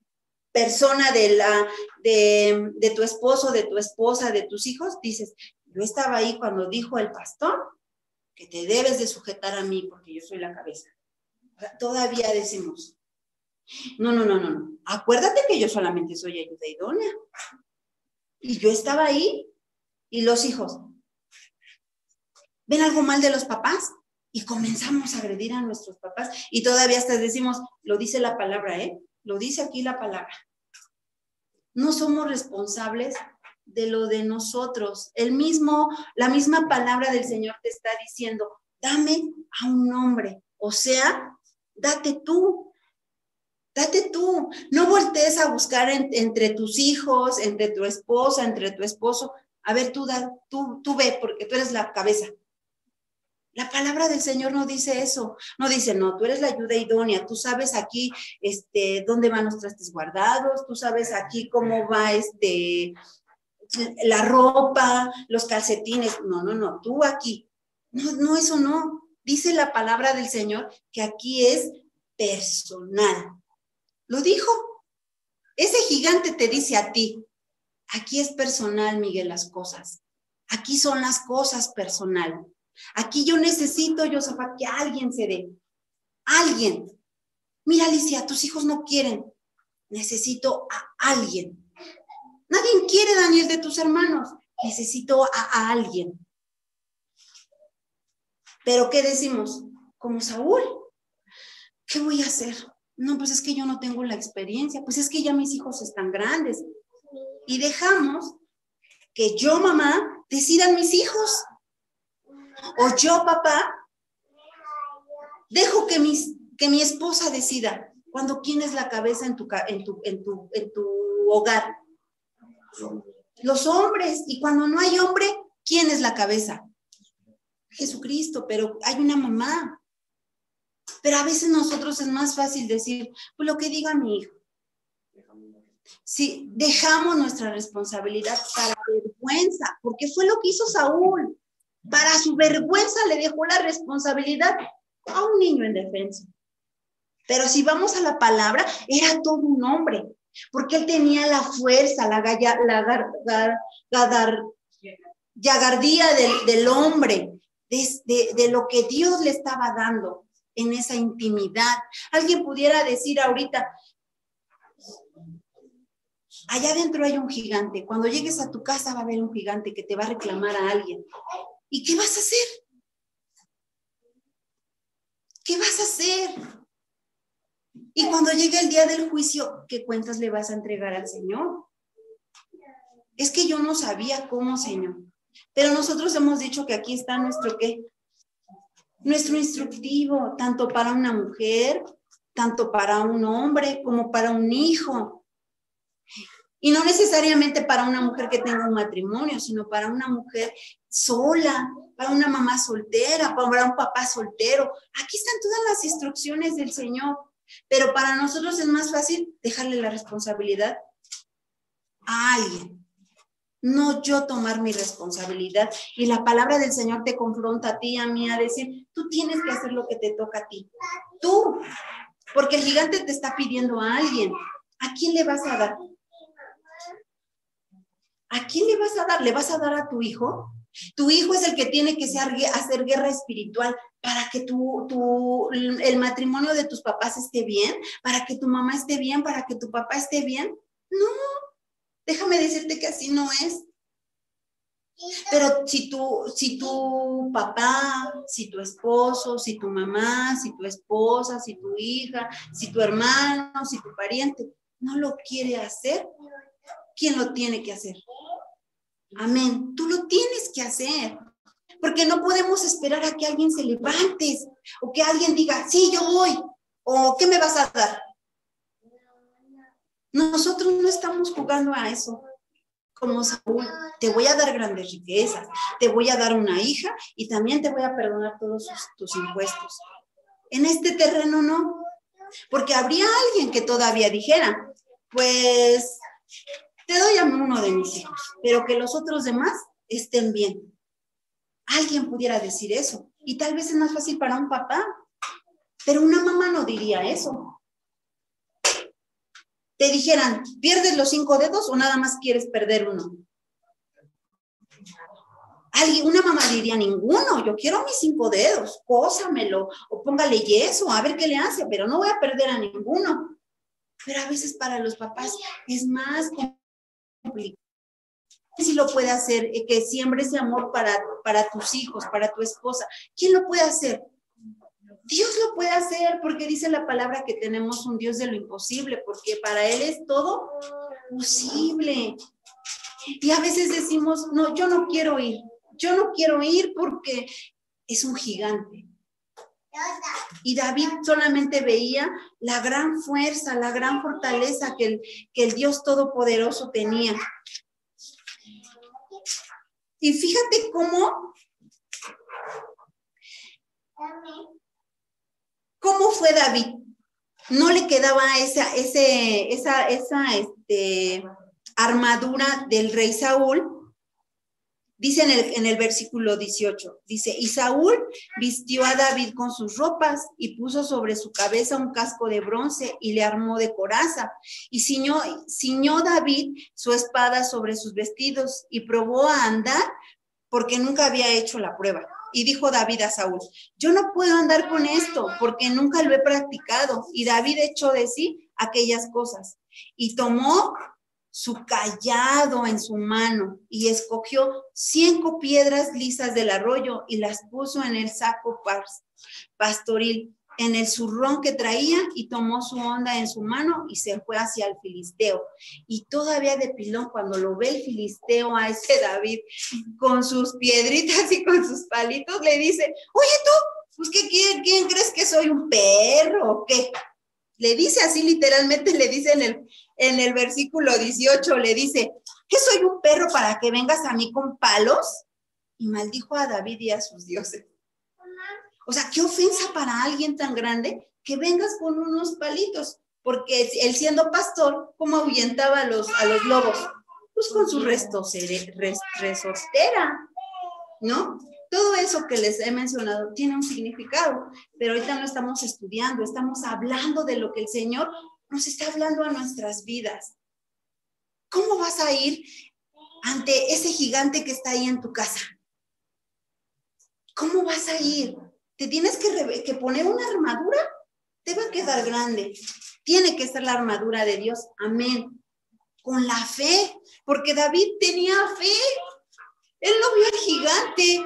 persona, de tu esposo, de tu esposa, de tus hijos, dices, yo estaba ahí cuando dijo el pastor que te debes de sujetar a mí porque yo soy la cabeza. Todavía decimos, no. Acuérdate que yo solamente soy ayuda idónea. Y yo estaba ahí y los hijos ven algo mal de los papás y comenzamos a agredir a nuestros papás y todavía hasta decimos, lo dice la palabra, lo dice aquí la palabra. No somos responsables de lo de nosotros. La misma palabra del Señor te está diciendo, dame a un hombre, o sea, date tú. Date tú, no voltees a buscar entre tus hijos, entre tu esposa, entre tu esposo. A ver, tú ve, porque tú eres la cabeza. La palabra del Señor no dice eso. No dice, no, tú eres la ayuda idónea. Tú sabes aquí dónde van los trastes guardados. Tú sabes aquí cómo va la ropa, los calcetines. No, tú aquí. No, eso no. Dice la palabra del Señor que aquí es personal. Lo dijo. Ese gigante te dice a ti, aquí es personal, Miguel, las cosas. Aquí son las cosas personal. Aquí yo necesito, Josefa, que alguien se dé. Alguien. Mira, Alicia, tus hijos no quieren. Necesito a alguien. Nadie quiere, Daniel, de tus hermanos. Necesito a alguien. Pero ¿qué decimos? Como Saúl. ¿Qué voy a hacer? No, pues es que yo no tengo la experiencia, pues es que ya mis hijos están grandes. Y dejamos que yo, mamá, decidan mis hijos. O yo, papá, dejo que mi esposa decida. Cuando ¿quién es la cabeza en tu hogar? Los hombres. Y cuando no hay hombre, ¿quién es la cabeza? Jesucristo, pero hay una mamá. Pero a veces nosotros es más fácil decir, pues lo que diga mi hijo. Si dejamos nuestra responsabilidad para vergüenza, porque fue lo que hizo Saúl. Para su vergüenza le dejó la responsabilidad a un niño indefenso. Pero si vamos a la palabra, era todo un hombre, porque él tenía la fuerza, la gallardía del hombre, de lo que Dios le estaba dando en esa intimidad. Alguien pudiera decir ahorita, allá adentro hay un gigante. Cuando llegues a tu casa va a haber un gigante que te va a reclamar a alguien. ¿Y qué vas a hacer? ¿Qué vas a hacer? Y cuando llegue el día del juicio, ¿qué cuentas le vas a entregar al Señor? Es que yo no sabía cómo, Señor. Pero nosotros hemos dicho que aquí está nuestro ¿qué? Nuestro instructivo, tanto para una mujer, tanto para un hombre, como para un hijo. Y no necesariamente para una mujer que tenga un matrimonio, sino para una mujer sola, para una mamá soltera, para un papá soltero. Aquí están todas las instrucciones del Señor. Pero para nosotros es más fácil dejarle la responsabilidad a alguien. No yo tomar mi responsabilidad. Y la palabra del Señor te confronta a ti, a mí, a decir, tú tienes que hacer lo que te toca a ti. Tú. Porque el gigante te está pidiendo a alguien. ¿A quién le vas a dar? ¿A quién le vas a dar? ¿Le vas a dar a tu hijo? Tu hijo es el que tiene que hacer guerra espiritual para que el matrimonio de tus papás esté bien, para que tu mamá esté bien, para que tu papá esté bien. No, déjame decirte que así no es. Pero si tu papá, si tu esposo, si tu mamá, si tu esposa, si tu hija, si tu hermano, si tu pariente no lo quiere hacer, ¿quién lo tiene que hacer? Amén. Tú lo tienes que hacer. Porque no podemos esperar a que alguien se levante o que alguien diga, sí, yo voy. O ¿qué me vas a dar? Nosotros no estamos jugando a eso. como Saúl, te voy a dar grandes riquezas, te voy a dar una hija y también te voy a perdonar todos tus impuestos. En este terreno no, porque habría alguien que todavía dijera, pues te doy a uno de mis hijos, pero que los otros demás estén bien. Alguien pudiera decir eso, y tal vez es más fácil para un papá, pero una mamá no diría eso. Te dijeran, ¿pierdes los 5 dedos o nada más quieres perder uno? Una mamá diría, ninguno, yo quiero mis 5 dedos, cósamelo, o póngale yeso, a ver qué le hace, pero no voy a perder a ninguno. Pero a veces para los papás es más complicado. Si lo puede hacer, que siembre ese amor para tus hijos, para tu esposa. ¿Quién lo puede hacer? Dios lo puede hacer, porque dice la palabra que tenemos un Dios de lo imposible, porque para Él es todo posible. Y a veces decimos, no, yo no quiero ir porque es un gigante. Y David solamente veía la gran fuerza, la gran fortaleza que el Dios Todopoderoso tenía. Y fíjate cómo fue David. No le quedaba esa armadura del rey Saúl. Dice en el versículo 18, dice, y Saúl vistió a David con sus ropas y puso sobre su cabeza un casco de bronce y le armó de coraza. Y ciñó David su espada sobre sus vestidos y probó a andar porque nunca había hecho la prueba. Y dijo David a Saúl, yo no puedo andar con esto porque nunca lo he practicado. Y David echó de sí aquellas cosas y tomó su cayado en su mano y escogió 5 piedras lisas del arroyo y las puso en el saco pastoril, en el zurrón que traía, y tomó su honda en su mano y se fue hacia el filisteo. Y todavía de pilón, cuando lo ve el filisteo a ese David con sus piedritas y con sus palitos, le dice, oye tú, pues ¿quién crees que soy, un perro o qué? Le dice así literalmente, le dice en el versículo 18, le dice, ¿qué soy, un perro para que vengas a mí con palos? Y maldijo a David y a sus dioses. O sea, qué ofensa para alguien tan grande que vengas con unos palitos, porque él siendo pastor, ¿cómo ahuyentaba a los lobos? Pues con su resortera, ¿no? Todo eso que les he mencionado tiene un significado, pero ahorita no estamos estudiando, estamos hablando de lo que el Señor nos está hablando a nuestras vidas. ¿Cómo vas a ir ante ese gigante que está ahí en tu casa? ¿Cómo vas a ir? ¿Te tienes que poner una armadura? Te va a quedar grande. Tiene que ser la armadura de Dios. Amén. Con la fe, porque David tenía fe. Él no vio al gigante.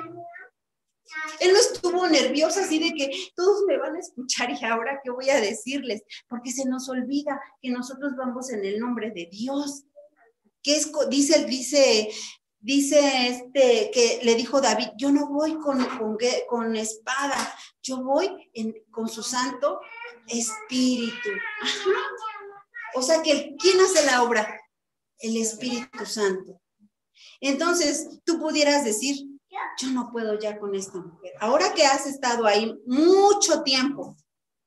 Él no estuvo nervioso así de que todos me van a escuchar y ahora qué voy a decirles, porque se nos olvida que nosotros vamos en el nombre de Dios. Que es, dice que le dijo David, yo no voy con espada, yo voy con su Santo Espíritu. Ajá. O sea que ¿quién hace la obra? El Espíritu Santo. Entonces tú pudieras decir, yo no puedo ya con esta mujer. Ahora que has estado ahí mucho tiempo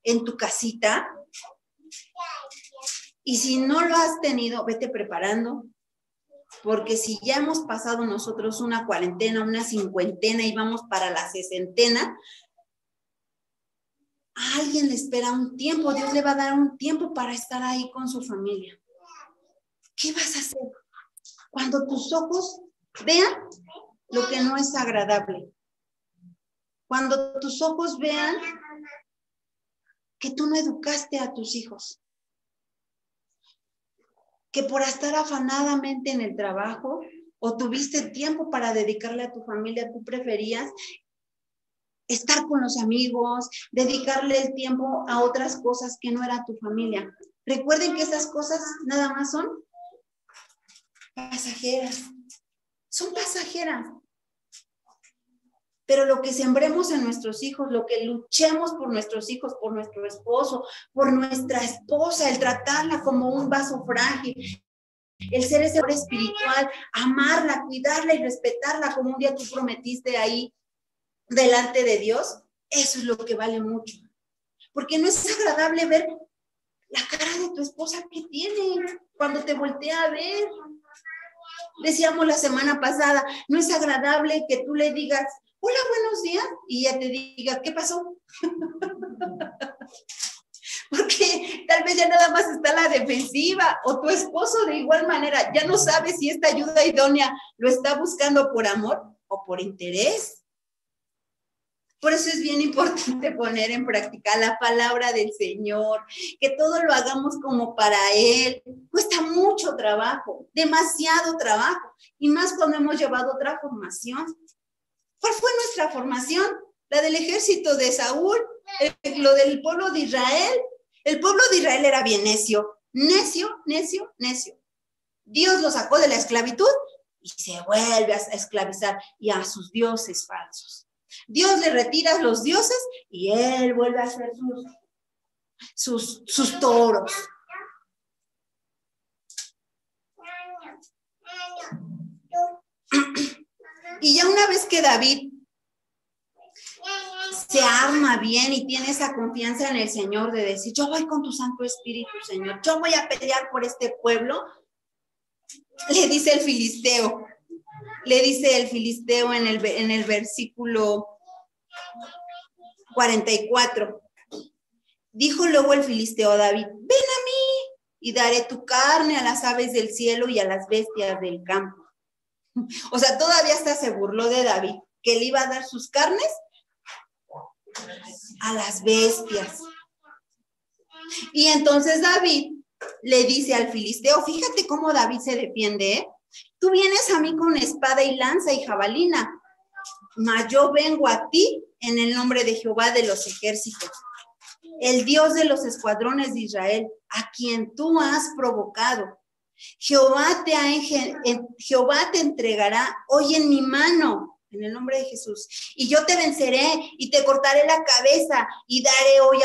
en tu casita, y si no lo has tenido, vete preparando, porque si ya hemos pasado nosotros una cuarentena, una cincuentena y vamos para la sesentena, a alguien le espera un tiempo, Dios le va a dar un tiempo para estar ahí con su familia. ¿Qué vas a hacer? Cuando tus ojos vean lo que no es agradable. Cuando tus ojos vean que tú no educaste a tus hijos. Que por estar afanadamente en el trabajo o tuviste tiempo para dedicarle a tu familia, tú preferías estar con los amigos, dedicarle el tiempo a otras cosas que no era tu familia. Recuerden que esas cosas nada más son pasajeras. Son pasajeras. Pero lo que sembremos en nuestros hijos, lo que luchemos por nuestros hijos, por nuestro esposo, por nuestra esposa, el tratarla como un vaso frágil, El ser ese hombre espiritual, amarla, cuidarla y respetarla como un día tú prometiste ahí delante de Dios, eso es lo que vale mucho. Porque no es agradable ver la cara de tu esposa que tiene cuando te voltea a ver. Decíamos la semana pasada, no es agradable que tú le digas, hola, buenos días, y ella te diga, ¿qué pasó? Porque tal vez ya nada más está la defensiva, o tu esposo de igual manera, ya no sabe si esta ayuda idónea lo está buscando por amor o por interés. Por eso es bien importante poner en práctica la palabra del Señor, que todo lo hagamos como para Él. Cuesta mucho trabajo, demasiado trabajo, y más cuando hemos llevado otra formación. ¿Cuál fue nuestra formación? La del ejército de Saúl, lo del pueblo de Israel. El pueblo de Israel era bien necio, necio, necio, necio. Dios lo sacó de la esclavitud y se vuelve a esclavizar y a sus dioses falsos. Dios le retira los dioses y él vuelve a hacer sus toros. Y ya una vez que David se arma bien y tiene esa confianza en el Señor de decir, yo voy con tu Santo Espíritu, Señor, yo voy a pelear por este pueblo, le dice el filisteo en el versículo 44. Dijo luego el filisteo a David, ven a mí y daré tu carne a las aves del cielo y a las bestias del campo. O sea, todavía hasta se burló de David, que le iba a dar sus carnes a las bestias. Y entonces David le dice al filisteo, fíjate cómo David se defiende, ¿eh? Tú vienes a mí con espada y lanza y jabalina, mas yo vengo a ti en el nombre de Jehová de los ejércitos, el Dios de los escuadrones de Israel, a quien tú has provocado. Jehová te entregará hoy en mi mano, en el nombre de Jesús, y yo te venceré y te cortaré la cabeza y daré hoy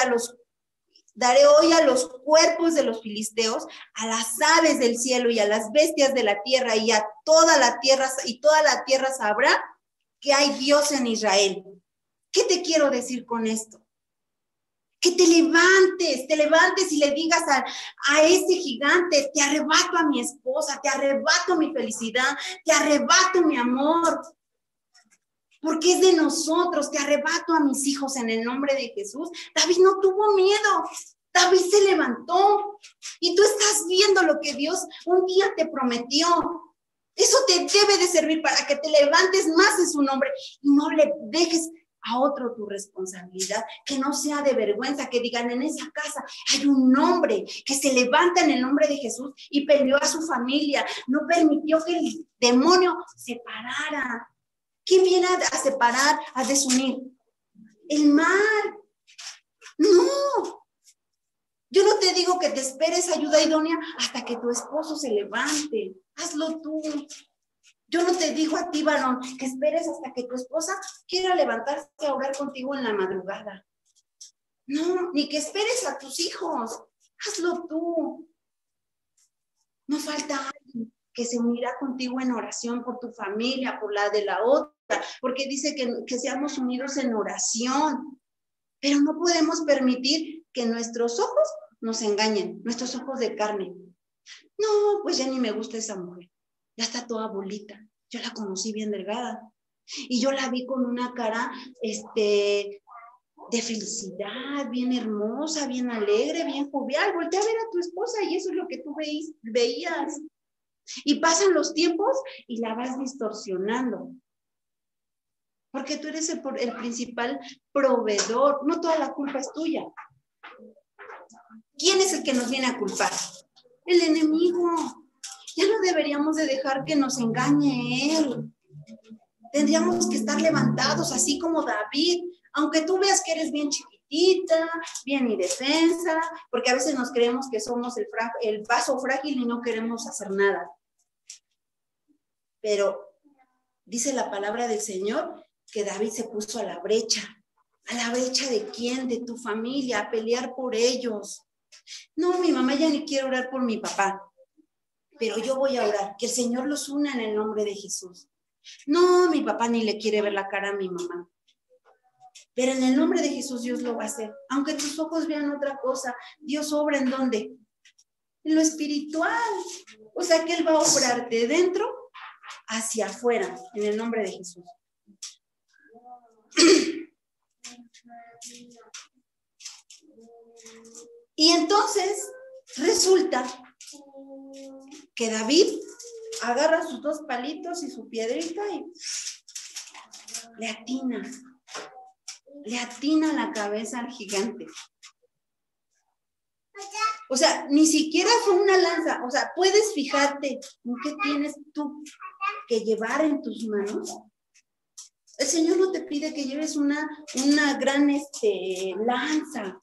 a los cuerpos de los filisteos, a las aves del cielo y a las bestias de la tierra y a toda la tierra sabrá que hay Dios en Israel. ¿Qué te quiero decir con esto? Que te levantes y le digas a ese gigante, te arrebato a mi esposa, te arrebato mi felicidad, te arrebato mi amor, porque es de nosotros, te arrebato a mis hijos en el nombre de Jesús. David no tuvo miedo, David se levantó y tú estás viendo lo que Dios un día te prometió. Eso te debe de servir para que te levantes más en su nombre y no le dejes a otro tu responsabilidad, que no sea de vergüenza, que digan en esa casa hay un hombre que se levanta en el nombre de Jesús y peleó a su familia, no permitió que el demonio separara. ¿Quién viene a separar, a desunir? El mal. No. Yo no te digo que te esperes ayuda idónea hasta que tu esposo se levante. Hazlo tú. Yo no te digo a ti, varón, que esperes hasta que tu esposa quiera levantarse a orar contigo en la madrugada. No, ni que esperes a tus hijos. Hazlo tú. No falta alguien que se unirá contigo en oración por tu familia, por la de la otra, porque dice que seamos unidos en oración. Pero no podemos permitir que nuestros ojos nos engañen, nuestros ojos de carne. No, pues ya ni me gusta esa mujer. Ya está toda bolita. Yo la conocí bien delgada. Y yo la vi con una cara, de felicidad, bien hermosa, bien alegre, bien jovial. Voltea a ver a tu esposa y eso es lo que tú veías. Y pasan los tiempos y la vas distorsionando. Porque tú eres el principal proveedor. No toda la culpa es tuya. ¿Quién es el que nos viene a culpar? El enemigo. Ya no deberíamos de dejar que nos engañe él. Tendríamos que estar levantados, así como David, aunque tú veas que eres bien chiquitita, bien indefensa, porque a veces nos creemos que somos el vaso frágil y no queremos hacer nada. Pero dice la palabra del Señor que David se puso a la brecha. ¿A la brecha de quién? De tu familia, a pelear por ellos. No, mi mamá ya ni quiere orar por mi papá. pero yo voy a orar, que el Señor los una en el nombre de Jesús. No, mi papá ni le quiere ver la cara a mi mamá. Pero en el nombre de Jesús Dios lo va a hacer. Aunque tus ojos vean otra cosa, Dios obra ¿en dónde? En lo espiritual. O sea que Él va a obrar de dentro hacia afuera, en el nombre de Jesús. Y entonces resulta que David agarra sus dos palitos y su piedrita y le atina la cabeza al gigante. O sea, ni siquiera fue una lanza. O sea, puedes fijarte en qué tienes tú que llevar en tus manos. El Señor no te pide que lleves una gran lanza,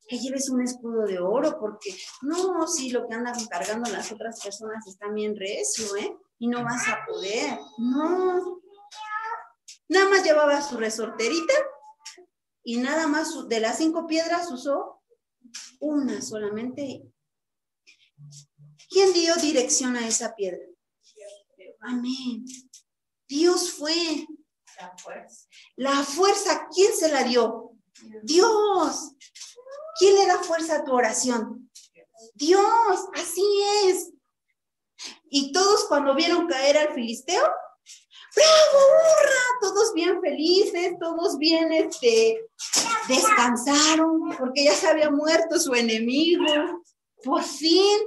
que lleves un escudo de oro, porque no, sí, lo que andan cargando las otras personas está bien recio, y no vas a poder. No. Nada más llevaba su resorterita y nada más de las 5 piedras usó una solamente. ¿Quién dio dirección a esa piedra? Amén. Dios fue. La fuerza, ¿quién se la dio? Dios. ¿Quién le da fuerza a tu oración? Dios, así es. Y todos cuando vieron caer al filisteo, ¡bravo, hurra! Todos bien felices, todos bien descansaron, porque ya se había muerto su enemigo. Por fin.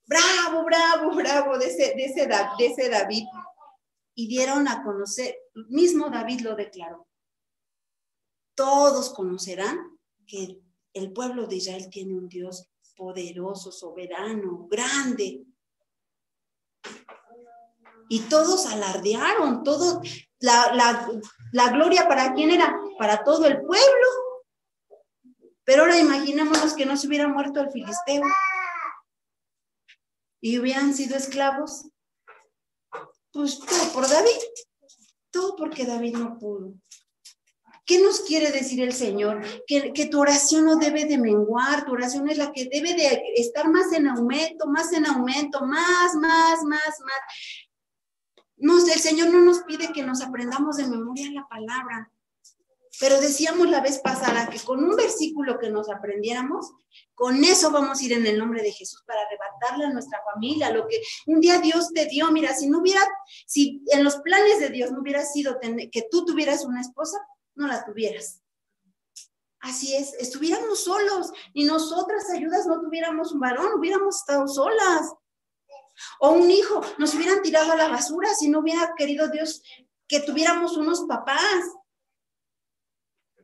Bravo, bravo, bravo de ese David. Y dieron a conocer, mismo David lo declaró. Todos conocerán que el pueblo de Israel tiene un Dios poderoso, soberano, grande. Y todos alardearon, la gloria ¿para quién era? Para todo el pueblo. Pero ahora imaginémonos que no se hubiera muerto el filisteo y hubieran sido esclavos. Pues todo por David, todo porque David no pudo. ¿Qué nos quiere decir el Señor? Que tu oración no debe de menguar, tu oración es la que debe de estar más en aumento, más, más. El Señor no nos pide que nos aprendamos de memoria la palabra, pero decíamos la vez pasada que con un versículo que nos aprendiéramos, con eso vamos a ir en el nombre de Jesús para arrebatarle a nuestra familia lo que un día Dios te dio. Mira, si en los planes de Dios no hubiera sido que tú tuvieras una esposa, no la tuvieras. Así es, estuviéramos solos y nosotras ayudas no tuviéramos un varón, hubiéramos estado solas. O un hijo, nos hubieran tirado a la basura si no hubiera querido Dios que tuviéramos unos papás.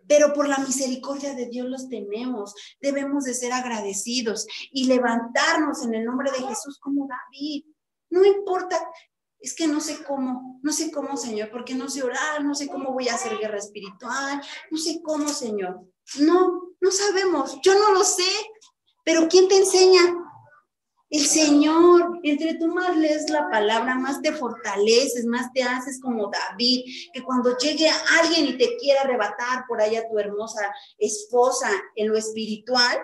Pero por la misericordia de Dios los tenemos. Debemos de ser agradecidos y levantarnos en el nombre de Jesús como David. No importa, es que no sé cómo, Señor, porque no sé orar, no sé cómo voy a hacer guerra espiritual, no sé cómo, Señor. No sabemos, yo no lo sé, pero ¿quién te enseña? El Señor. Entre tú más lees la palabra, más te fortaleces, más te haces como David, que cuando llegue alguien y te quiera arrebatar por ahí a tu hermosa esposa en lo espiritual,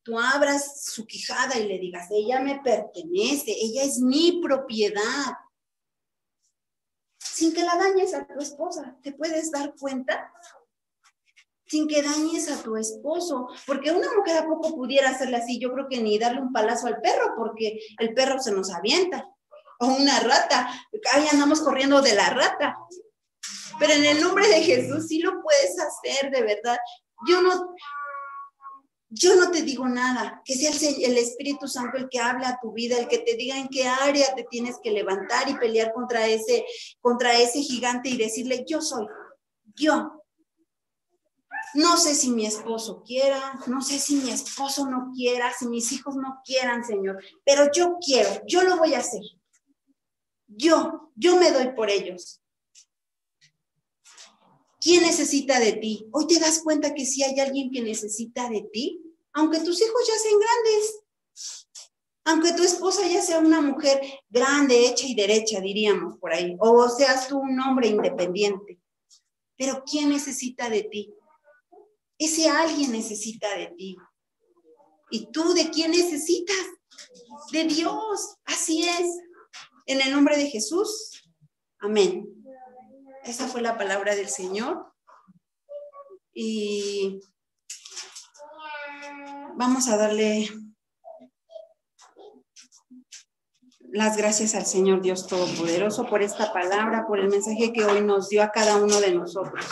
tú abras su quijada y le digas, ella me pertenece, ella es mi propiedad. Sin que la dañes a tu esposa, ¿te puedes dar cuenta? Sin que dañes a tu esposo, porque una mujer a poco pudiera hacerle así, yo creo que ni darle un palazo al perro, porque el perro se nos avienta, o una rata, ahí andamos corriendo de la rata, pero en el nombre de Jesús sí lo puedes hacer, de verdad. Yo no te digo nada, que sea el Espíritu Santo el que habla a tu vida, el que te diga en qué área te tienes que levantar y pelear contra ese gigante y decirle, yo soy, yo. No sé si mi esposo quiera, no sé si mi esposo no quiera, si mis hijos no quieran, Señor, pero yo quiero, yo lo voy a hacer. Yo me doy por ellos. ¿Quién necesita de ti? Hoy te das cuenta que si hay alguien que necesita de ti, aunque tus hijos ya sean grandes, aunque tu esposa ya sea una mujer grande, hecha y derecha, diríamos por ahí, o seas tú un hombre independiente, pero ¿quién necesita de ti? Ese alguien necesita de ti. ¿Y tú de quién necesitas? de Dios. Así es. En el nombre de Jesús. Amén. Esa fue la palabra del Señor. Y vamos a darle las gracias al Señor Dios Todopoderoso por esta palabra, por el mensaje que hoy nos dio a cada uno de nosotros.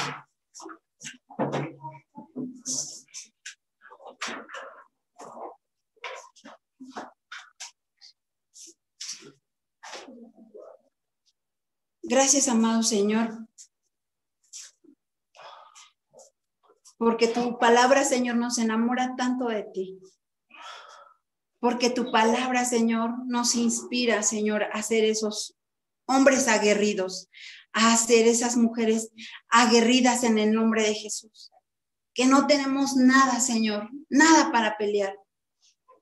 Gracias, amado Señor, porque tu palabra, Señor, nos enamora tanto de ti. Porque tu palabra, Señor, nos inspira, Señor, a ser esos hombres aguerridos, a ser esas mujeres aguerridas en el nombre de Jesús. Que no tenemos nada, Señor, nada para pelear.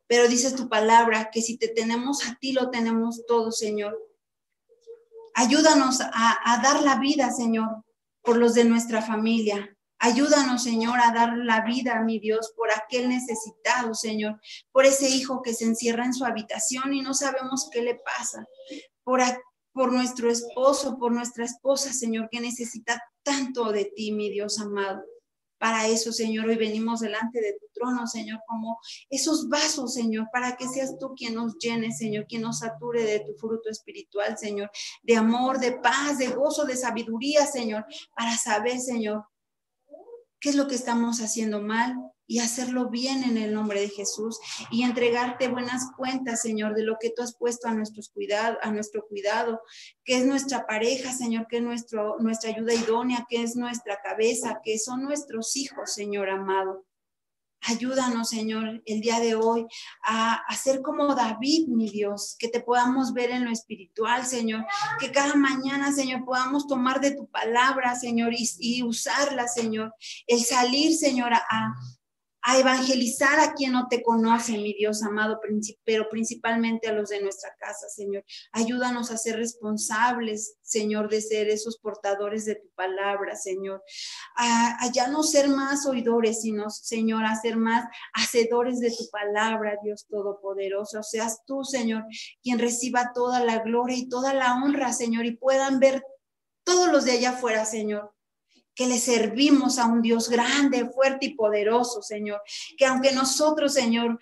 Pero dices tu palabra que si te tenemos a ti, lo tenemos todo, Señor. Ayúdanos a dar la vida, Señor, por los de nuestra familia. Ayúdanos, Señor, a dar la vida, mi Dios, por aquel necesitado, Señor, por ese hijo que se encierra en su habitación y no sabemos qué le pasa, por nuestro esposo, por nuestra esposa, Señor, que necesita tanto de ti, mi Dios amado. Para eso, Señor, hoy venimos delante de tu trono, Señor, como esos vasos, Señor, para que seas tú quien nos llene, Señor, quien nos sature de tu fruto espiritual, Señor, de amor, de paz, de gozo, de sabiduría, Señor, para saber, Señor, qué es lo que estamos haciendo mal y hacerlo bien en el nombre de Jesús y entregarte buenas cuentas, Señor, de lo que tú has puesto a nuestro cuidado, que es nuestra pareja, Señor, que es nuestra ayuda idónea, que es nuestra cabeza, que son nuestros hijos, Señor amado. Ayúdanos, Señor, el día de hoy a ser como David, mi Dios, que te podamos ver en lo espiritual, Señor, que cada mañana, Señor, podamos tomar de tu palabra, Señor, y usarla, Señor, el salir, Señor, a evangelizar a quien no te conoce, mi Dios amado, pero principalmente a los de nuestra casa, Señor. Ayúdanos a ser responsables, Señor, de ser esos portadores de tu palabra, Señor. A ya no ser más oidores, sino, Señor, a ser más hacedores de tu palabra, Dios Todopoderoso. Seas tú, Señor, quien reciba toda la gloria y toda la honra, Señor, y puedan ver todos los de allá afuera, Señor, que le servimos a un Dios grande, fuerte y poderoso, Señor. Que aunque nosotros, Señor,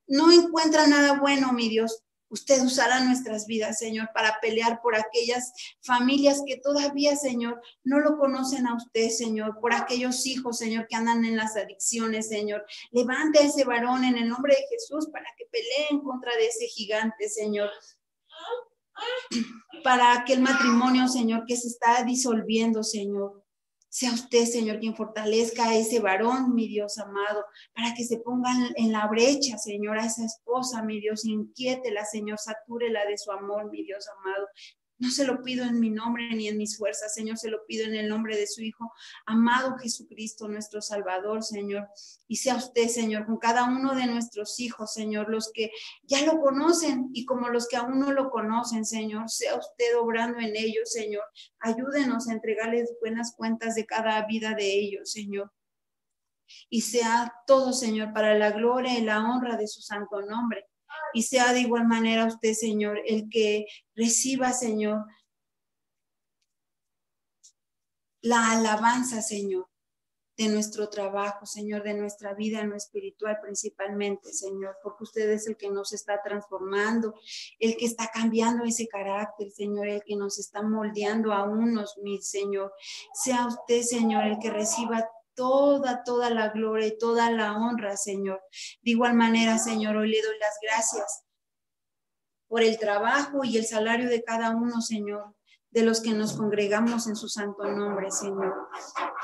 no encuentran nada bueno, mi Dios, usted usará nuestras vidas, Señor, para pelear por aquellas familias que todavía, Señor, no lo conocen a usted, Señor, por aquellos hijos, Señor, que andan en las adicciones, Señor. Levante a ese varón en el nombre de Jesús para que pelee en contra de ese gigante, Señor. Para aquel matrimonio, Señor, que se está disolviendo, Señor. Sea usted, Señor, quien fortalezca a ese varón, mi Dios amado, para que se pongan en la brecha, Señor, a esa esposa, mi Dios, inquiétela, Señor, satúrela de su amor, mi Dios amado. No se lo pido en mi nombre ni en mis fuerzas, Señor, se lo pido en el nombre de su Hijo, amado Jesucristo, nuestro Salvador, Señor. Y sea usted, Señor, con cada uno de nuestros hijos, Señor, los que ya lo conocen y como los que aún no lo conocen, Señor, sea usted obrando en ellos, Señor. Ayúdenos a entregarles buenas cuentas de cada vida de ellos, Señor. Y sea todo, Señor, para la gloria y la honra de su santo nombre. Y sea de igual manera usted, Señor, el que reciba, Señor, la alabanza, Señor, de nuestro trabajo, Señor, de nuestra vida en lo espiritual principalmente, Señor, porque usted es el que nos está transformando, el que está cambiando ese carácter, Señor, el que nos está moldeando a unos, mi Señor. Sea usted, Señor, el que reciba toda la gloria y toda la honra, Señor. De igual manera, Señor, hoy le doy las gracias por el trabajo y el salario de cada uno, Señor, de los que nos congregamos en su santo nombre, Señor.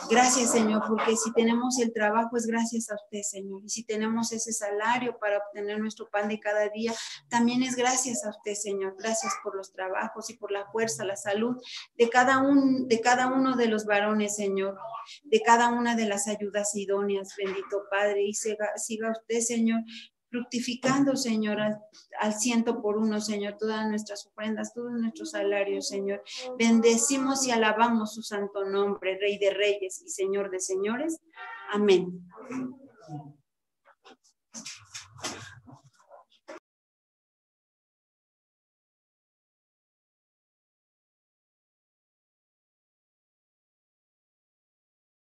Gracias, Señor, porque si tenemos el trabajo es gracias a usted, Señor. Y si tenemos ese salario para obtener nuestro pan de cada día, también es gracias a usted, Señor. Gracias por los trabajos y por la fuerza, la salud de cada uno de los varones, Señor, de cada una de las ayudas idóneas, bendito Padre. Y siga usted, Señor, fructificando, Señor, al 100 por 1, Señor, todas nuestras ofrendas, todos nuestros salarios, Señor. Bendecimos y alabamos su santo nombre, Rey de Reyes y Señor de Señores. Amén.